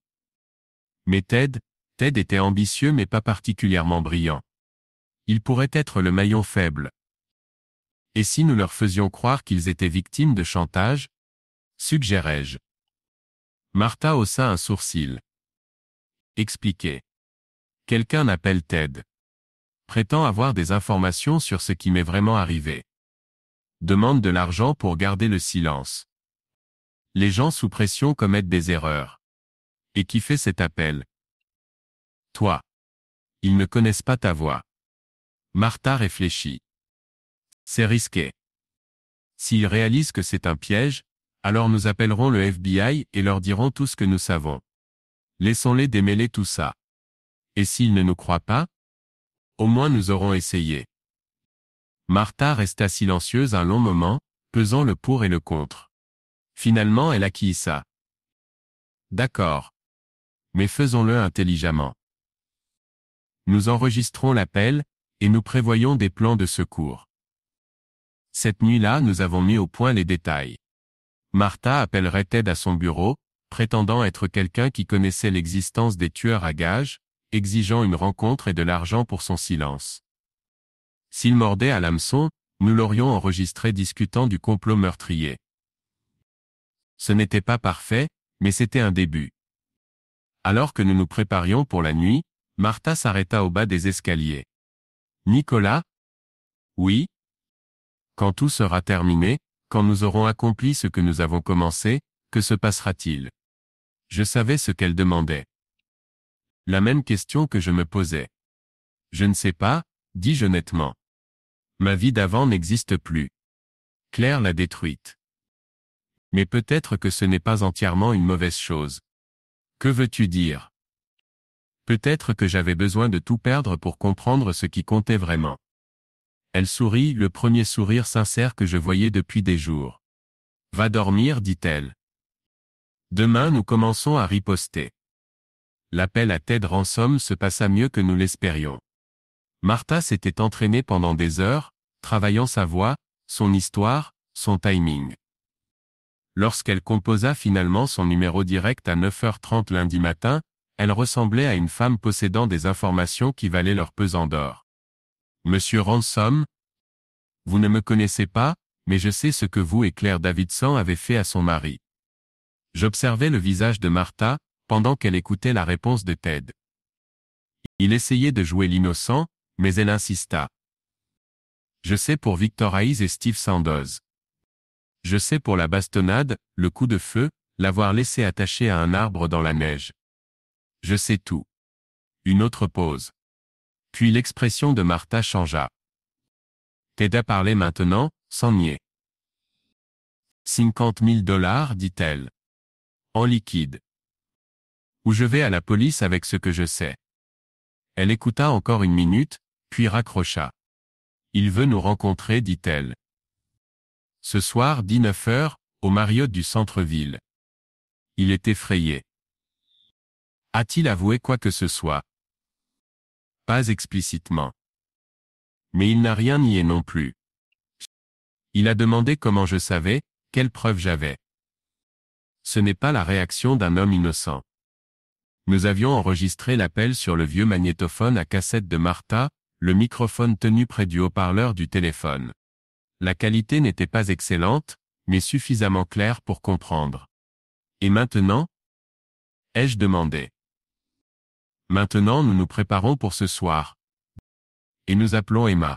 [SPEAKER 1] Mais Ted était ambitieux mais pas particulièrement brillant. Il pourrait être le maillon faible. Et si nous leur faisions croire qu'ils étaient victimes de chantage? Suggérai-je. Martha haussa un sourcil. Expliquez. Quelqu'un appelle Ted. Prétend avoir des informations sur ce qui m'est vraiment arrivé. Demande de l'argent pour garder le silence. Les gens sous pression commettent des erreurs. Et qui fait cet appel? Toi. Ils ne connaissent pas ta voix. Martha réfléchit. C'est risqué. S'ils réalisent que c'est un piège, alors nous appellerons le FBI et leur dirons tout ce que nous savons. Laissons-les démêler tout ça. Et s'ils ne nous croient pas? Au moins nous aurons essayé. Martha resta silencieuse un long moment, pesant le pour et le contre. Finalement elle acquiesça. D'accord. Mais faisons-le intelligemment. Nous enregistrons l'appel, et nous prévoyons des plans de secours. Cette nuit-là nous avons mis au point les détails. Martha appellerait Ted à son bureau, prétendant être quelqu'un qui connaissait l'existence des tueurs à gages, exigeant une rencontre et de l'argent pour son silence. S'il mordait à l'hameçon, nous l'aurions enregistré discutant du complot meurtrier. Ce n'était pas parfait, mais c'était un début. Alors que nous nous préparions pour la nuit, Martha s'arrêta au bas des escaliers. Nicolas? Oui? Quand tout sera terminé, quand nous aurons accompli ce que nous avons commencé, que se passera-t-il? Je savais ce qu'elle demandait. La même question que je me posais. Je ne sais pas, dis-je honnêtement. Ma vie d'avant n'existe plus. Claire l'a détruite. Mais peut-être que ce n'est pas entièrement une mauvaise chose. Que veux-tu dire? Peut-être que j'avais besoin de tout perdre pour comprendre ce qui comptait vraiment. Elle sourit, le premier sourire sincère que je voyais depuis des jours. Va dormir, dit-elle. Demain nous commençons à riposter. L'appel à Ted Ransom se passa mieux que nous l'espérions. Martha s'était entraînée pendant des heures, travaillant sa voix, son histoire, son timing. Lorsqu'elle composa finalement son numéro direct à 9h30 lundi matin, elle ressemblait à une femme possédant des informations qui valaient leur pesant d'or. Monsieur Ransom? Vous ne me connaissez pas, mais je sais ce que vous et Claire Davidson avez fait à son mari. J'observais le visage de Martha, pendant qu'elle écoutait la réponse de Ted. Il essayait de jouer l'innocent, mais elle insista. Je sais pour Victor Hayes et Steve Sandoz. Je sais pour la bastonnade, le coup de feu, l'avoir laissé attaché à un arbre dans la neige. Je sais tout. Une autre pause. Puis l'expression de Martha changea. Ted a parlé maintenant, sans nier. 50 000 $, dit-elle. En liquide. Ou je vais à la police avec ce que je sais. Elle écouta encore une minute, puis raccrocha. Il veut nous rencontrer, dit-elle. Ce soir, 19h, au Marriott du centre-ville. Il est effrayé. A-t-il avoué quoi que ce soit? Pas explicitement. Mais il n'a rien nié non plus. Il a demandé comment je savais, quelles preuves j'avais. Ce n'est pas la réaction d'un homme innocent. Nous avions enregistré l'appel sur le vieux magnétophone à cassette de Martha, le microphone tenu près du haut-parleur du téléphone. La qualité n'était pas excellente, mais suffisamment claire pour comprendre. Et maintenant? Ai-je demandé. Maintenant nous nous préparons pour ce soir. Et nous appelons Emma.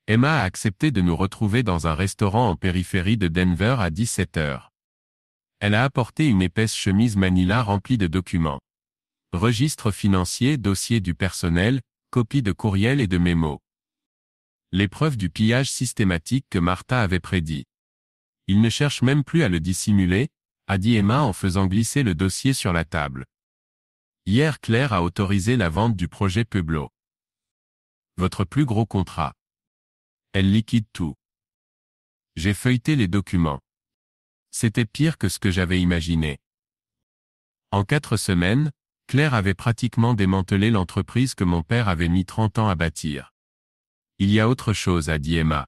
[SPEAKER 1] Emma a accepté de nous retrouver dans un restaurant en périphérie de Denver à 17h. Elle a apporté une épaisse chemise Manila remplie de documents. Registre financier, dossier du personnel, copies de courriels et de mémos. Les preuves du pillage systématique que Martha avait prédit. Il ne cherche même plus à le dissimuler, a dit Emma en faisant glisser le dossier sur la table. Hier Claire a autorisé la vente du projet Pueblo. Votre plus gros contrat. Elle liquide tout. J'ai feuilleté les documents. C'était pire que ce que j'avais imaginé. En 4 semaines, Claire avait pratiquement démantelé l'entreprise que mon père avait mis 30 ans à bâtir. Il y a autre chose, a dit Emma.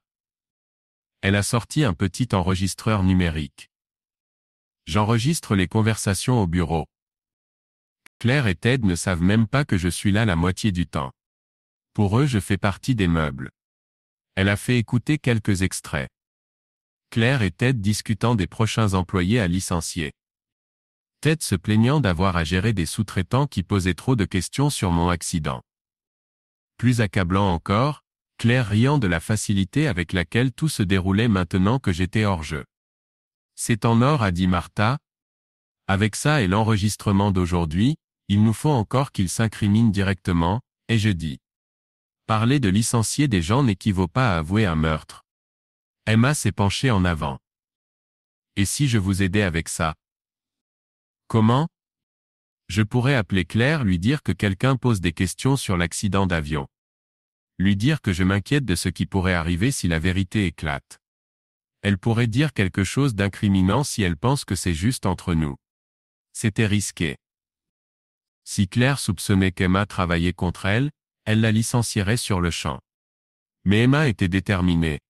[SPEAKER 1] Elle a sorti un petit enregistreur numérique. J'enregistre les conversations au bureau. Claire et Ted ne savent même pas que je suis là la moitié du temps. Pour eux, je fais partie des meubles. Elle a fait écouter quelques extraits. Claire et Ted discutant des prochains employés à licencier. Ted se plaignant d'avoir à gérer des sous-traitants qui posaient trop de questions sur mon accident. Plus accablant encore, Claire riant de la facilité avec laquelle tout se déroulait maintenant que j'étais hors jeu. C'est en or, a dit Martha. Avec ça et l'enregistrement d'aujourd'hui, il nous faut encore qu'il s'incrimine directement, ai-je dit. Parler de licencier des gens n'équivaut pas à avouer un meurtre. Emma s'est penchée en avant. Et si je vous aidais avec ça? Comment? Je pourrais appeler Claire, lui dire que quelqu'un pose des questions sur l'accident d'avion. Lui dire que je m'inquiète de ce qui pourrait arriver si la vérité éclate. Elle pourrait dire quelque chose d'incriminant si elle pense que c'est juste entre nous. C'était risqué. Si Claire soupçonnait qu'Emma travaillait contre elle, elle la licencierait sur le champ. Mais Emma était déterminée.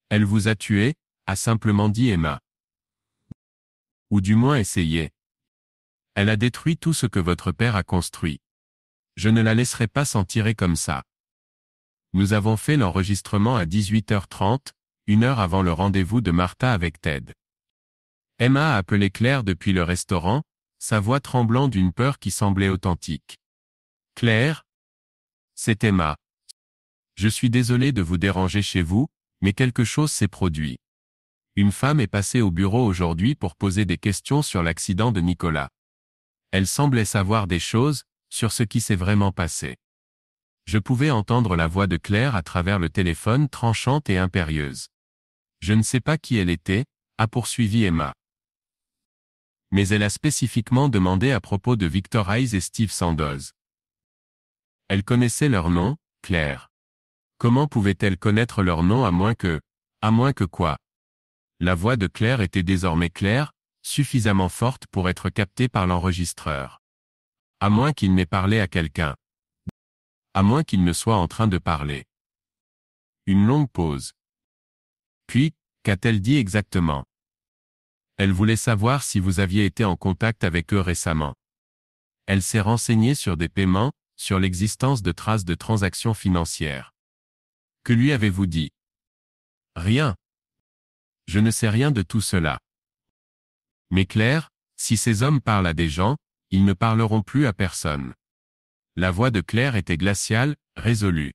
[SPEAKER 1] Elle vous a tué, a simplement dit Emma. Ou du moins essayé. Elle a détruit tout ce que votre père a construit. Je ne la laisserai pas s'en tirer comme ça. Nous avons fait l'enregistrement à 18h30, 1 heure avant le rendez-vous de Martha avec Ted. Emma a appelé Claire depuis le restaurant, sa voix tremblant d'une peur qui semblait authentique. Claire? C'est Emma. Je suis désolé de vous déranger chez vous, mais quelque chose s'est produit. Une femme est passée au bureau aujourd'hui pour poser des questions sur l'accident de Nicolas. Elle semblait savoir des choses, sur ce qui s'est vraiment passé. Je pouvais entendre la voix de Claire à travers le téléphone tranchante et impérieuse. Je ne sais pas qui elle était, a poursuivi Emma. Mais elle a spécifiquement demandé à propos de Victor Hayes et Steve Sandoz. Elle connaissait leur nom, Claire. Comment pouvait-elle connaître leur nom à moins que quoi? La voix de Claire était désormais claire, suffisamment forte pour être captée par l'enregistreur. À moins qu'il n'ait parlé à quelqu'un. À moins qu'il ne soit en train de parler. Une longue pause. Puis, qu'a-t-elle dit exactement? Elle voulait savoir si vous aviez été en contact avec eux récemment. Elle s'est renseignée sur des paiements, sur l'existence de traces de transactions financières. Que lui avez-vous dit? Rien. Je ne sais rien de tout cela. Mais Claire, si ces hommes parlent à des gens, ils ne parleront plus à personne. La voix de Claire était glaciale, résolue.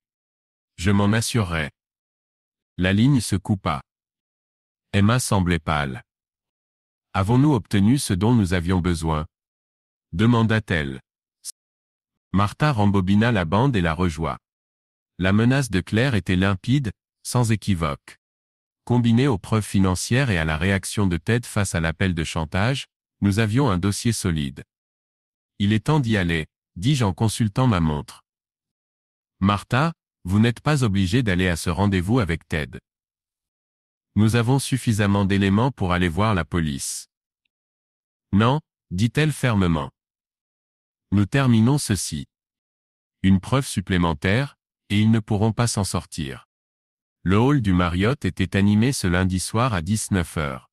[SPEAKER 1] Je m'en assurerai. La ligne se coupa. Emma semblait pâle. Avons-nous obtenu ce dont nous avions besoin? Demanda-t-elle. Martha rembobina la bande et la rejoua. La menace de Claire était limpide, sans équivoque. Combinée aux preuves financières et à la réaction de Ted face à l'appel de chantage, nous avions un dossier solide. Il est temps d'y aller, dis-je en consultant ma montre. Martha, vous n'êtes pas obligée d'aller à ce rendez-vous avec Ted. Nous avons suffisamment d'éléments pour aller voir la police. Non, dit-elle fermement. Nous terminons ceci. Une preuve supplémentaire, et ils ne pourront pas s'en sortir. Le hall du Marriott était animé ce lundi soir à 19 h.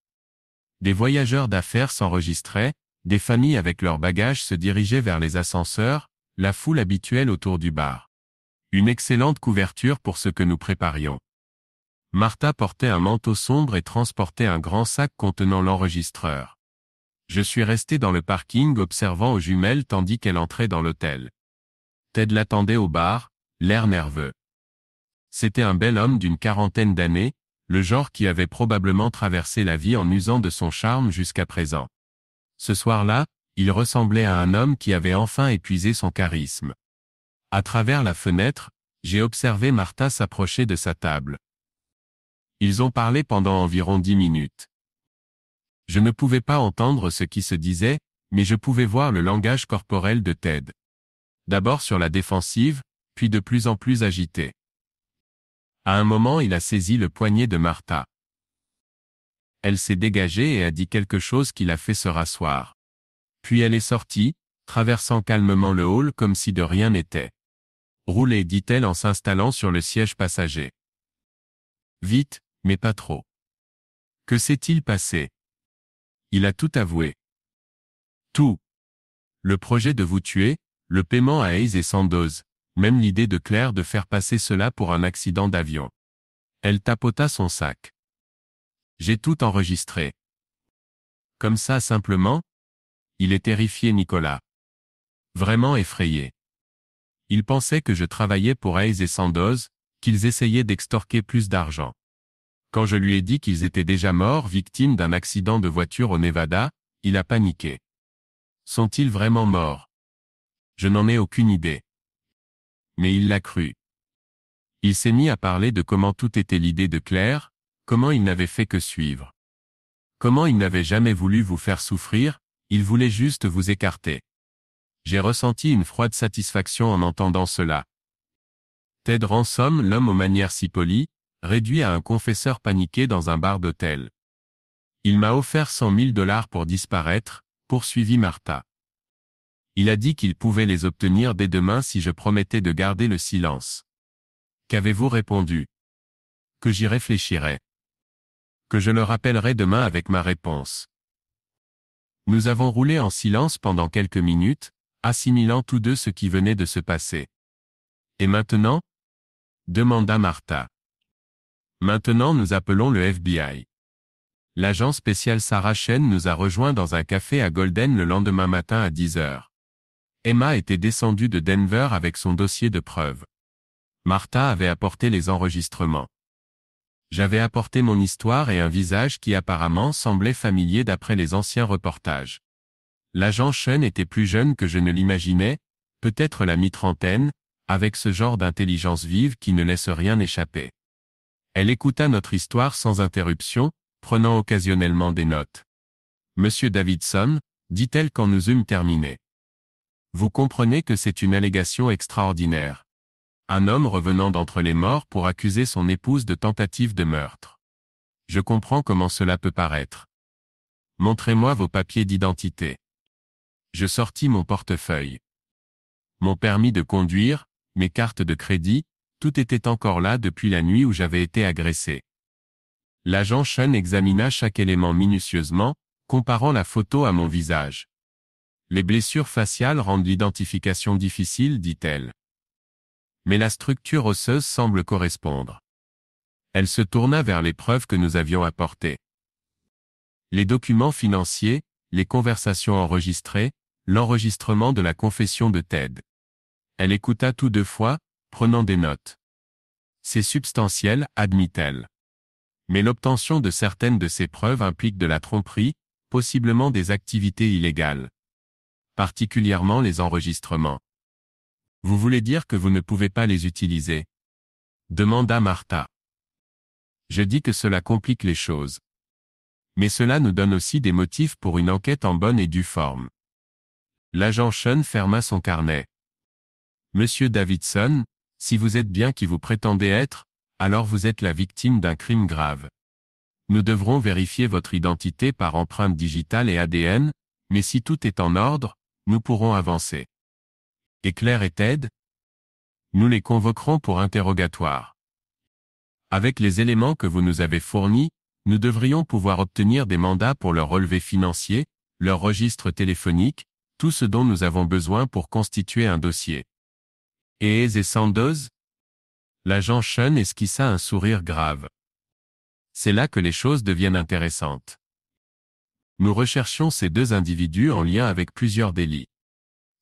[SPEAKER 1] Des voyageurs d'affaires s'enregistraient, des familles avec leurs bagages se dirigeaient vers les ascenseurs, la foule habituelle autour du bar. Une excellente couverture pour ce que nous préparions. Martha portait un manteau sombre et transportait un grand sac contenant l'enregistreur. Je suis resté dans le parking observant aux jumelles tandis qu'elle entrait dans l'hôtel. Ted l'attendait au bar, l'air nerveux. C'était un bel homme d'une quarantaine d'années, le genre qui avait probablement traversé la vie en usant de son charme jusqu'à présent. Ce soir-là, il ressemblait à un homme qui avait enfin épuisé son charisme. À travers la fenêtre, j'ai observé Martha s'approcher de sa table. Ils ont parlé pendant environ 10 minutes. Je ne pouvais pas entendre ce qui se disait, mais je pouvais voir le langage corporel de Ted. D'abord sur la défensive, puis de plus en plus agité. À un moment il a saisi le poignet de Martha. Elle s'est dégagée et a dit quelque chose qui l'a fait se rasseoir. Puis elle est sortie, traversant calmement le hall comme si de rien n'était. Roulez, dit-elle en s'installant sur le siège passager. Vite, mais pas trop. Que s'est-il passé? Il a tout avoué. Tout. Le projet de vous tuer, le paiement à Hayes et Sandoz, même l'idée de Claire de faire passer cela pour un accident d'avion. Elle tapota son sac. J'ai tout enregistré. Comme ça simplement? Il est terrifié, Nicolas. Vraiment effrayé. Il pensait que je travaillais pour Hayes et Sandoz, qu'ils essayaient d'extorquer plus d'argent. Quand je lui ai dit qu'ils étaient déjà morts victimes d'un accident de voiture au Nevada, il a paniqué. Sont-ils vraiment morts? Je n'en ai aucune idée. Mais il l'a cru. Il s'est mis à parler de comment tout était l'idée de Claire, comment il n'avait fait que suivre. Comment il n'avait jamais voulu vous faire souffrir, il voulait juste vous écarter. J'ai ressenti une froide satisfaction en entendant cela. Ted Ransom, l'homme aux manières si polies, réduit à un confesseur paniqué dans un bar d'hôtel. Il m'a offert 100 000 $ pour disparaître, poursuivit Martha. Il a dit qu'il pouvait les obtenir dès demain si je promettais de garder le silence. Qu'avez-vous répondu? Que j'y réfléchirai. Que je le rappellerai demain avec ma réponse. Nous avons roulé en silence pendant quelques minutes, assimilant tous deux ce qui venait de se passer. Et maintenant? Demanda Martha. Maintenant nous appelons le FBI. L'agent spécial Sarah Chen nous a rejoints dans un café à Golden le lendemain matin à 10 h. Emma était descendue de Denver avec son dossier de preuves. Martha avait apporté les enregistrements. J'avais apporté mon histoire et un visage qui apparemment semblait familier d'après les anciens reportages. L'agent Chen était plus jeune que je ne l'imaginais, peut-être la mi-trentaine, avec ce genre d'intelligence vive qui ne laisse rien échapper. Elle écouta notre histoire sans interruption, prenant occasionnellement des notes. Monsieur Davidson, dit-elle quand nous eûmes terminé. Vous comprenez que c'est une allégation extraordinaire. Un homme revenant d'entre les morts pour accuser son épouse de tentative de meurtre. Je comprends comment cela peut paraître. Montrez-moi vos papiers d'identité. Je sortis mon portefeuille. Mon permis de conduire, mes cartes de crédit, tout était encore là depuis la nuit où j'avais été agressé. L'agent Sean examina chaque élément minutieusement, comparant la photo à mon visage. Les blessures faciales rendent l'identification difficile, dit-elle. Mais la structure osseuse semble correspondre. Elle se tourna vers les preuves que nous avions apportées. Les documents financiers, les conversations enregistrées, l'enregistrement de la confession de Ted. Elle écouta tout 2 fois, prenant des notes. C'est substantiel, admit-elle. Mais l'obtention de certaines de ces preuves implique de la tromperie, possiblement des activités illégales. Particulièrement les enregistrements. Vous voulez dire que vous ne pouvez pas les utiliser? Demanda Martha. Je dis que cela complique les choses. Mais cela nous donne aussi des motifs pour une enquête en bonne et due forme. L'agent Sean ferma son carnet. Monsieur Davidson, si vous êtes bien qui vous prétendez être, alors vous êtes la victime d'un crime grave. Nous devrons vérifier votre identité par empreinte digitale et ADN, mais si tout est en ordre, nous pourrons avancer. Et Claire et Ted? Nous les convoquerons pour interrogatoire. Avec les éléments que vous nous avez fournis, nous devrions pouvoir obtenir des mandats pour leurs relevés financiers, leurs registres téléphoniques, tout ce dont nous avons besoin pour constituer un dossier. Et Sandoz? L'agent Sean esquissa un sourire grave. C'est là que les choses deviennent intéressantes. Nous recherchions ces 2 individus en lien avec plusieurs délits.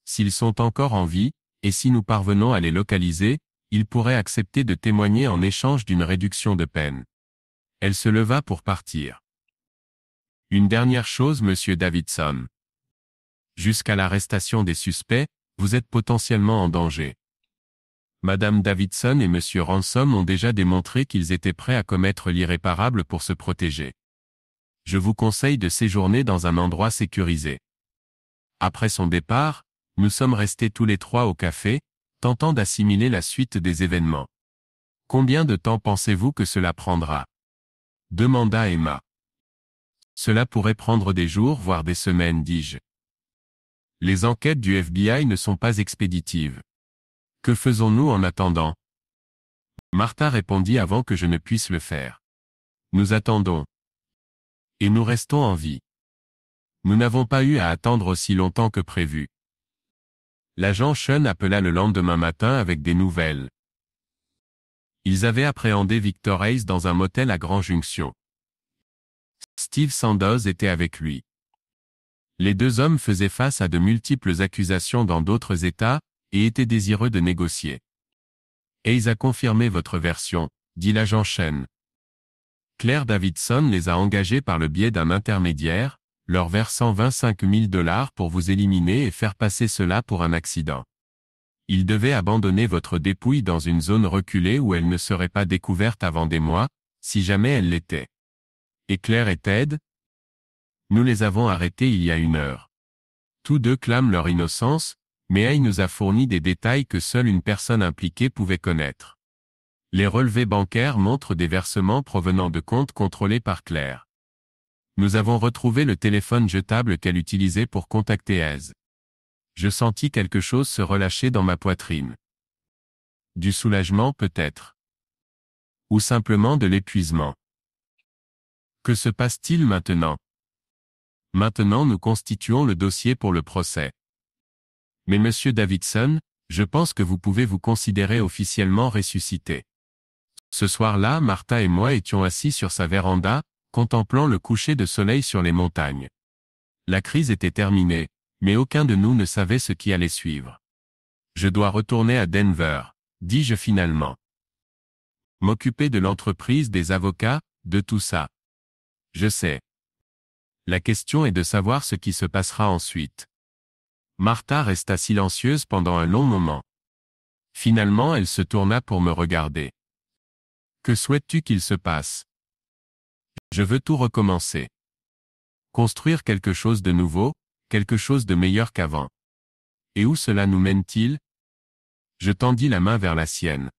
[SPEAKER 1] S'ils sont encore en vie, et si nous parvenons à les localiser, ils pourraient accepter de témoigner en échange d'une réduction de peine. Elle se leva pour partir. Une dernière chose, monsieur Davidson. Jusqu'à l'arrestation des suspects, vous êtes potentiellement en danger. Madame Davidson et monsieur Ransom ont déjà démontré qu'ils étaient prêts à commettre l'irréparable pour se protéger. Je vous conseille de séjourner dans un endroit sécurisé. Après son départ, nous sommes restés tous les 3 au café, tentant d'assimiler la suite des événements. Combien de temps pensez-vous que cela prendra? Demanda Emma. Cela pourrait prendre des jours voire des semaines, dis-je. Les enquêtes du FBI ne sont pas expéditives. Que faisons-nous en attendant? Martha répondit avant que je ne puisse le faire. Nous attendons. Et nous restons en vie. Nous n'avons pas eu à attendre aussi longtemps que prévu. L'agent Sean appela le lendemain matin avec des nouvelles. Ils avaient appréhendé Victor Hayes dans un motel à Grand Junction. Steve Sandoz était avec lui. Les 2 hommes faisaient face à de multiples accusations dans d'autres États, et étaient désireux de négocier. Hayes a confirmé votre version, dit l'agent Sean. Claire Davidson les a engagés par le biais d'un intermédiaire, leur versant 25 000 $ pour vous éliminer et faire passer cela pour un accident. Ils devaient abandonner votre dépouille dans une zone reculée où elle ne serait pas découverte avant des mois, si jamais elle l'était. Et Claire et Ted? Nous les avons arrêtés il y a 1 heure. Tous 2 clament leur innocence, mais Hayes nous a fourni des détails que seule une personne impliquée pouvait connaître. Les relevés bancaires montrent des versements provenant de comptes contrôlés par Claire. Nous avons retrouvé le téléphone jetable qu'elle utilisait pour contacter Hayes. Je sentis quelque chose se relâcher dans ma poitrine. Du soulagement peut-être. Ou simplement de l'épuisement. Que se passe-t-il maintenant? Maintenant nous constituons le dossier pour le procès. Mais monsieur Davidson, je pense que vous pouvez vous considérer officiellement ressuscité. Ce soir-là, Martha et moi étions assis sur sa véranda, contemplant le coucher de soleil sur les montagnes. La crise était terminée, mais aucun de nous ne savait ce qui allait suivre. Je dois retourner à Denver, dis-je finalement. M'occuper de l'entreprise des avocats, de tout ça. Je sais. La question est de savoir ce qui se passera ensuite. Martha resta silencieuse pendant un long moment. Finalement, elle se tourna pour me regarder. Que souhaites-tu qu'il se passe? Je veux tout recommencer. Construire quelque chose de nouveau, quelque chose de meilleur qu'avant. Et où cela nous mène-t-il? Je tendis la main vers la sienne.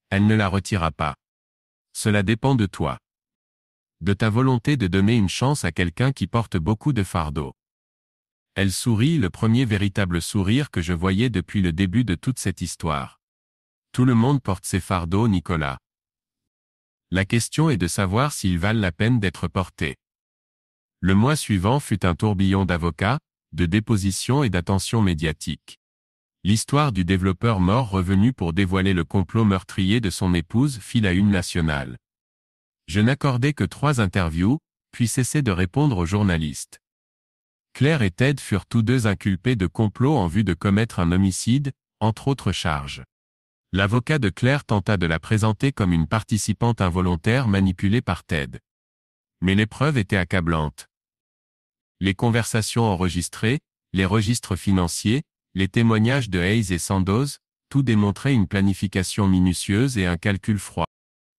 [SPEAKER 1] Elle ne la retira pas. Cela dépend de toi. De ta volonté de donner une chance à quelqu'un qui porte beaucoup de fardeaux. Elle sourit, le premier véritable sourire que je voyais depuis le début de toute cette histoire. Tout le monde porte ses fardeaux, Nicolas. La question est de savoir s'ils valent la peine d'être portés. Le mois suivant fut un tourbillon d'avocats, de dépositions et d'attention médiatique. L'histoire du développeur mort revenu pour dévoiler le complot meurtrier de son épouse fit la une nationale. Je n'accordai que 3 interviews, puis cessai de répondre aux journalistes. Claire et Ted furent tous deux inculpés de complot en vue de commettre un homicide, entre autres charges. L'avocat de Claire tenta de la présenter comme une participante involontaire manipulée par Ted. Mais les preuves étaient accablantes. Les conversations enregistrées, les registres financiers, les témoignages de Hayes et Sandoz, tout démontrait une planification minutieuse et un calcul froid.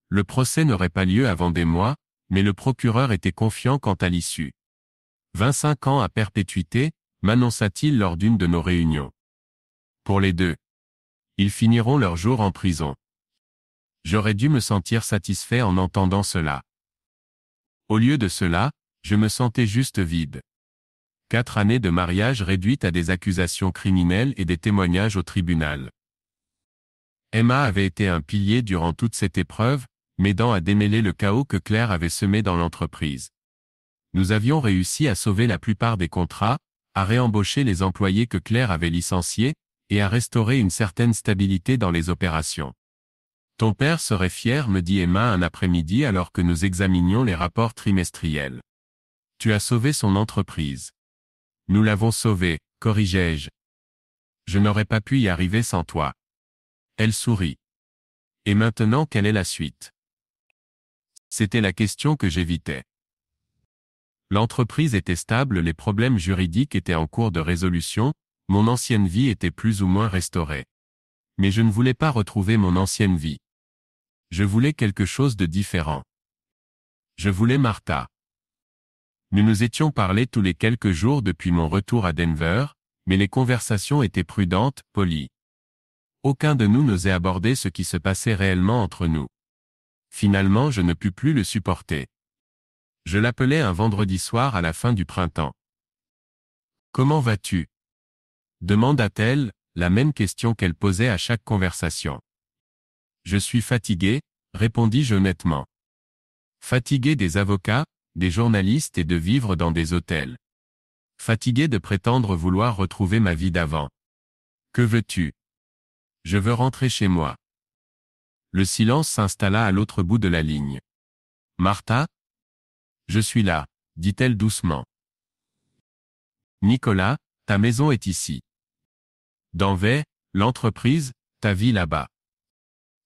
[SPEAKER 1] Le procès n'aurait pas lieu avant des mois, mais le procureur était confiant quant à l'issue. 25 ans à perpétuité, m'annonça-t-il lors d'une de nos réunions. Pour les deux. Ils finiront leur jour en prison. J'aurais dû me sentir satisfait en entendant cela. Au lieu de cela, je me sentais juste vide. 4 années de mariage réduites à des accusations criminelles et des témoignages au tribunal. Emma avait été un pilier durant toute cette épreuve, m'aidant à démêler le chaos que Claire avait semé dans l'entreprise. Nous avions réussi à sauver la plupart des contrats, à réembaucher les employés que Claire avait licenciés, et à restaurer une certaine stabilité dans les opérations. Ton père serait fier, me dit Emma un après-midi alors que nous examinions les rapports trimestriels. Tu as sauvé son entreprise. Nous l'avons sauvé, corrigeai-je. Je n'aurais pas pu y arriver sans toi. Elle sourit. Et maintenant, quelle est la suite? C'était la question que j'évitais. L'entreprise était stable, les problèmes juridiques étaient en cours de résolution, mon ancienne vie était plus ou moins restaurée. Mais je ne voulais pas retrouver mon ancienne vie. Je voulais quelque chose de différent. Je voulais Martha. Nous nous étions parlé tous les quelques jours depuis mon retour à Denver, mais les conversations étaient prudentes, polies. Aucun de nous n'osait aborder ce qui se passait réellement entre nous. Finalement, je ne pus plus le supporter. Je l'appelais un vendredi soir à la fin du printemps. Comment vas-tu? Demanda-t-elle, la même question qu'elle posait à chaque conversation. Je suis fatigué, répondis-je honnêtement. Fatigué des avocats, des journalistes et de vivre dans des hôtels. Fatigué de prétendre vouloir retrouver ma vie d'avant. Que veux-tu? Je veux rentrer chez moi. Le silence s'installa à l'autre bout de la ligne. Martha? Je suis là, dit-elle doucement. Nicolas, ta maison est ici. Danvers, l'entreprise, ta vie là-bas.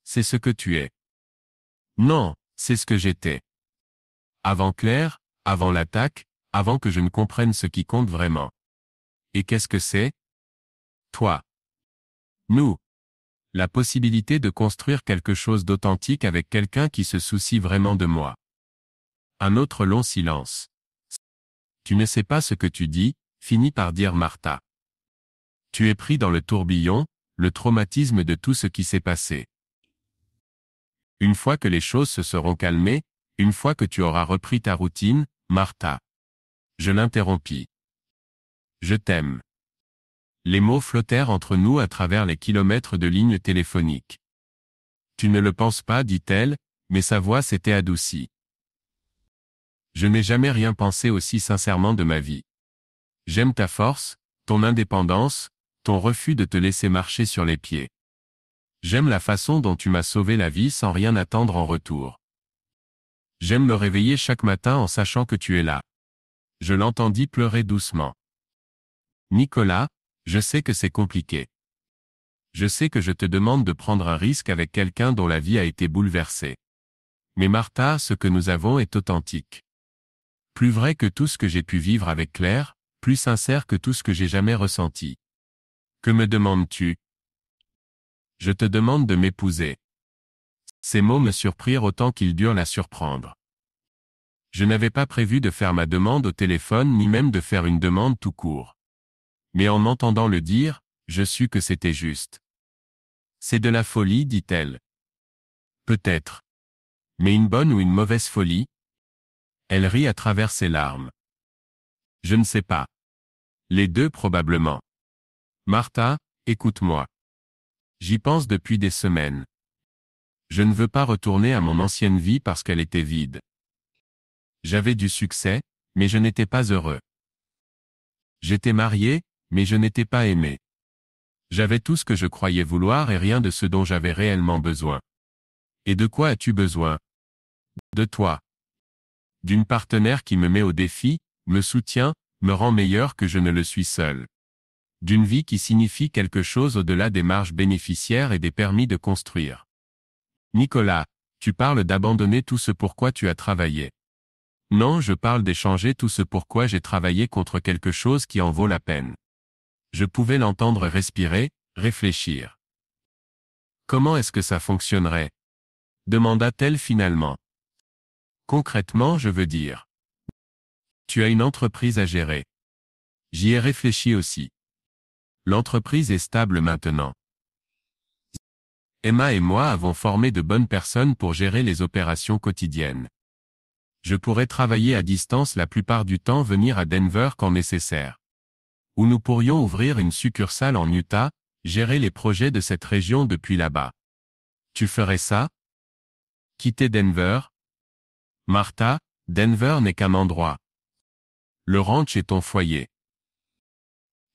[SPEAKER 1] C'est ce que tu es. Non, c'est ce que j'étais. Avant Claire, avant l'attaque, avant que je ne comprenne ce qui compte vraiment. Et qu'est-ce que c'est? Toi. Nous. La possibilité de construire quelque chose d'authentique avec quelqu'un qui se soucie vraiment de moi. Un autre long silence. Tu ne sais pas ce que tu dis, finit par dire Martha. Tu es pris dans le tourbillon, le traumatisme de tout ce qui s'est passé. Une fois que les choses se seront calmées, une fois que tu auras repris ta routine, Martha. Je l'interrompis. Je t'aime. Les mots flottèrent entre nous à travers les kilomètres de lignes téléphoniques. Tu ne le penses pas, dit-elle, mais sa voix s'était adoucie. Je n'ai jamais rien pensé aussi sincèrement de ma vie. J'aime ta force, ton indépendance, ton refus de te laisser marcher sur les pieds. J'aime la façon dont tu m'as sauvé la vie sans rien attendre en retour. J'aime me réveiller chaque matin en sachant que tu es là. Je l'entendis pleurer doucement. Nicolas, je sais que c'est compliqué. Je sais que je te demande de prendre un risque avec quelqu'un dont la vie a été bouleversée. Mais Martha, ce que nous avons est authentique. Plus vrai que tout ce que j'ai pu vivre avec Claire, plus sincère que tout ce que j'ai jamais ressenti. Que me demandes-tu? Je te demande de m'épouser. Ces mots me surprirent autant qu'ils durent la surprendre. Je n'avais pas prévu de faire ma demande au téléphone ni même de faire une demande tout court. Mais en m'entendant le dire, je sus que c'était juste. C'est de la folie, dit-elle. Peut-être. Mais une bonne ou une mauvaise folie? Elle rit à travers ses larmes. Je ne sais pas. Les deux probablement. Martha, écoute-moi. J'y pense depuis des semaines. Je ne veux pas retourner à mon ancienne vie parce qu'elle était vide. J'avais du succès, mais je n'étais pas heureux. J'étais marié, mais je n'étais pas aimé. J'avais tout ce que je croyais vouloir et rien de ce dont j'avais réellement besoin. Et de quoi as-tu besoin? De toi. D'une partenaire qui me met au défi, me soutient, me rend meilleur que je ne le suis seul. D'une vie qui signifie quelque chose au-delà des marges bénéficiaires et des permis de construire. Nicolas, tu parles d'abandonner tout ce pourquoi tu as travaillé. Non, je parle d'échanger tout ce pourquoi j'ai travaillé contre quelque chose qui en vaut la peine. Je pouvais l'entendre respirer, réfléchir. Comment est-ce que ça fonctionnerait? Demanda-t-elle finalement. Concrètement, je veux dire. Tu as une entreprise à gérer. J'y ai réfléchi aussi. L'entreprise est stable maintenant. Emma et moi avons formé de bonnes personnes pour gérer les opérations quotidiennes. Je pourrais travailler à distance la plupart du temps, venir à Denver quand nécessaire. Ou nous pourrions ouvrir une succursale en Utah, gérer les projets de cette région depuis là-bas. Tu ferais ça? Quitter Denver? Martha, Denver n'est qu'un endroit. Le ranch est ton foyer.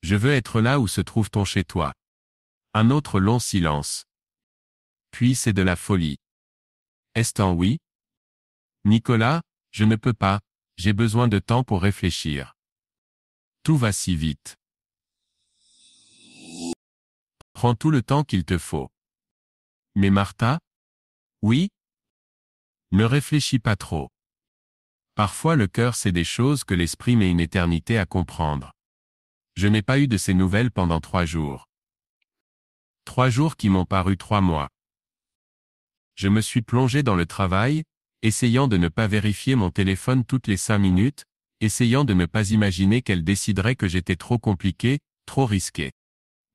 [SPEAKER 1] Je veux être là où se trouve ton chez-toi. Un autre long silence. Puis c'est de la folie. Est-ce un oui? Nicolas, je ne peux pas, j'ai besoin de temps pour réfléchir. Tout va si vite. Prends tout le temps qu'il te faut. Mais Martha? Oui? Ne réfléchis pas trop. Parfois le cœur sait des choses que l'esprit met une éternité à comprendre. Je n'ai pas eu de ces nouvelles pendant 3 jours. 3 jours qui m'ont paru 3 mois. Je me suis plongé dans le travail, essayant de ne pas vérifier mon téléphone toutes les 5 minutes, essayant de ne pas imaginer qu'elle déciderait que j'étais trop compliqué, trop risqué.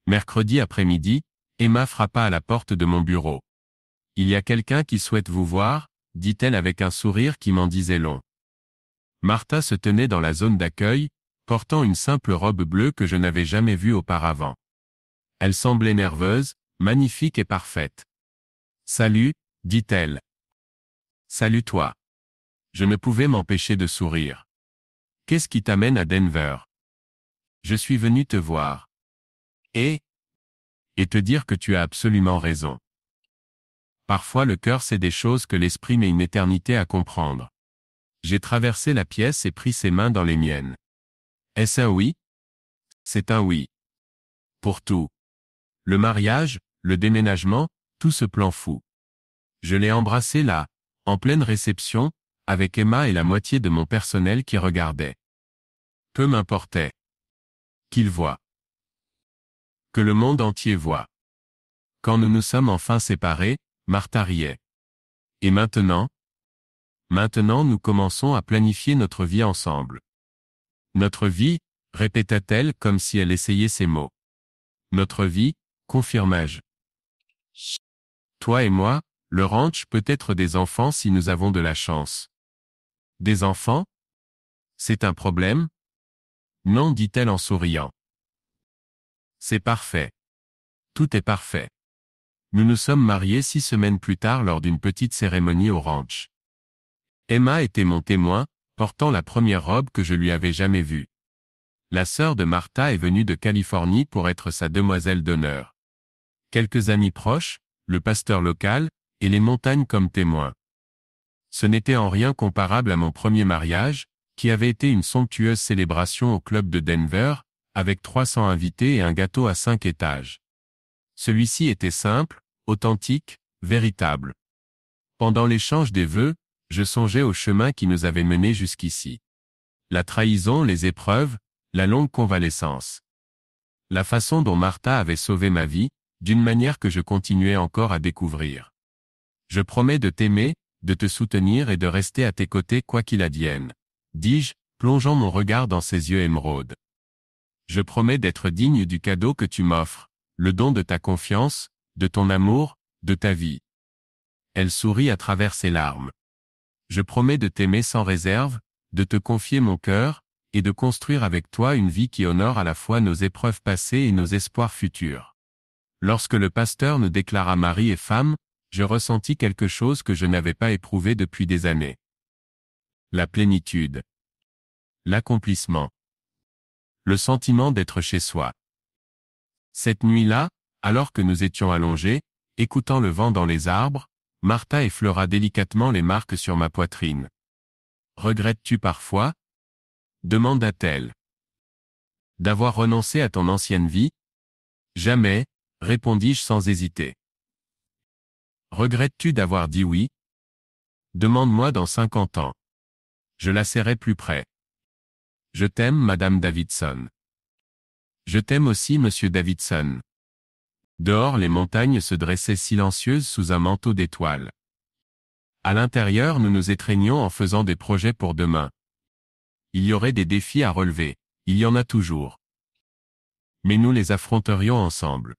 [SPEAKER 1] Mercredi après-midi, Emma frappa à la porte de mon bureau. « Il y a quelqu'un qui souhaite vous voir », dit-elle avec un sourire qui m'en disait long. Martha se tenait dans la zone d'accueil, portant une simple robe bleue que je n'avais jamais vue auparavant. Elle semblait nerveuse, magnifique et parfaite. « Salut », dit-elle. « Salut toi. » Je ne pouvais m'empêcher de sourire. « Qu'est-ce qui t'amène à Denver? »« Je suis venu te voir. » Et te dire que tu as absolument raison. Parfois le cœur sait des choses que l'esprit met une éternité à comprendre. J'ai traversé la pièce et pris ses mains dans les miennes. Est-ce un oui? C'est un oui. Pour tout. Le mariage, le déménagement, tout ce plan fou. Je l'ai embrassé là, en pleine réception, avec Emma et la moitié de mon personnel qui regardait. Peu m'importait. Qu'il voie. Que le monde entier voie. Quand nous nous sommes enfin séparés, Martha riait. Et maintenant? Maintenant nous commençons à planifier notre vie ensemble. Notre vie, répéta-t-elle comme si elle essayait ses mots. Notre vie, confirmai-je. Toi et moi, le ranch peut être des enfants si nous avons de la chance. Des enfants? C'est un problème? Non, dit-elle en souriant. C'est parfait. Tout est parfait. Nous nous sommes mariés 6 semaines plus tard lors d'une petite cérémonie au ranch. Emma était mon témoin, portant la première robe que je lui avais jamais vue. La sœur de Martha est venue de Californie pour être sa demoiselle d'honneur. Quelques amis proches, le pasteur local, et les montagnes comme témoins. Ce n'était en rien comparable à mon premier mariage, qui avait été une somptueuse célébration au club de Denver, avec 300 invités et un gâteau à 5 étages. Celui-ci était simple, authentique, véritable. Pendant l'échange des vœux, je songeais au chemin qui nous avait menés jusqu'ici. La trahison, les épreuves, la longue convalescence. La façon dont Martha avait sauvé ma vie, d'une manière que je continuais encore à découvrir. Je promets de t'aimer, de te soutenir et de rester à tes côtés quoi qu'il advienne, dis-je, plongeant mon regard dans ses yeux émeraudes. Je promets d'être digne du cadeau que tu m'offres, le don de ta confiance, de ton amour, de ta vie. Elle sourit à travers ses larmes. Je promets de t'aimer sans réserve, de te confier mon cœur, et de construire avec toi une vie qui honore à la fois nos épreuves passées et nos espoirs futurs. Lorsque le pasteur nous déclara mari et femme, je ressentis quelque chose que je n'avais pas éprouvé depuis des années. La plénitude. L'accomplissement. Le sentiment d'être chez soi. Cette nuit-là, alors que nous étions allongés, écoutant le vent dans les arbres, Martha effleura délicatement les marques sur ma poitrine. « Regrettes-tu parfois ?» demanda-t-elle. « D'avoir renoncé à ton ancienne vie ?»« Jamais, » répondis-je sans hésiter. « Regrettes-tu d'avoir dit oui ?» Demande-moi dans 50 ans. Je la serrai plus près. « Je t'aime, Madame Davidson. »« Je t'aime aussi, Monsieur Davidson. » Dehors les montagnes se dressaient silencieuses sous un manteau d'étoiles. À l'intérieur nous nous étreignions en faisant des projets pour demain. Il y aurait des défis à relever, il y en a toujours. Mais nous les affronterions ensemble.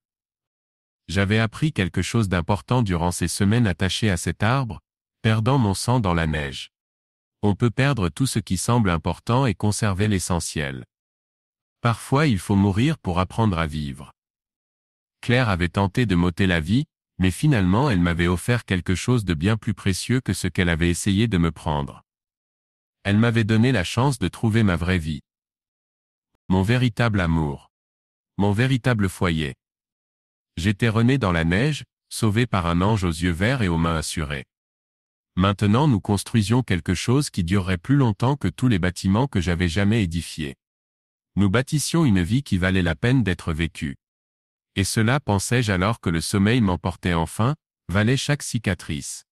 [SPEAKER 1] J'avais appris quelque chose d'important durant ces semaines attachées à cet arbre, perdant mon sang dans la neige. On peut perdre tout ce qui semble important et conserver l'essentiel. Parfois il faut mourir pour apprendre à vivre. Claire avait tenté de m'ôter la vie, mais finalement elle m'avait offert quelque chose de bien plus précieux que ce qu'elle avait essayé de me prendre. Elle m'avait donné la chance de trouver ma vraie vie. Mon véritable amour. Mon véritable foyer. J'étais rené dans la neige, sauvé par un ange aux yeux verts et aux mains assurées. Maintenant nous construisions quelque chose qui durerait plus longtemps que tous les bâtiments que j'avais jamais édifiés. Nous bâtissions une vie qui valait la peine d'être vécue. Et cela, pensais-je alors que le sommeil m'emportait enfin, valait chaque cicatrice.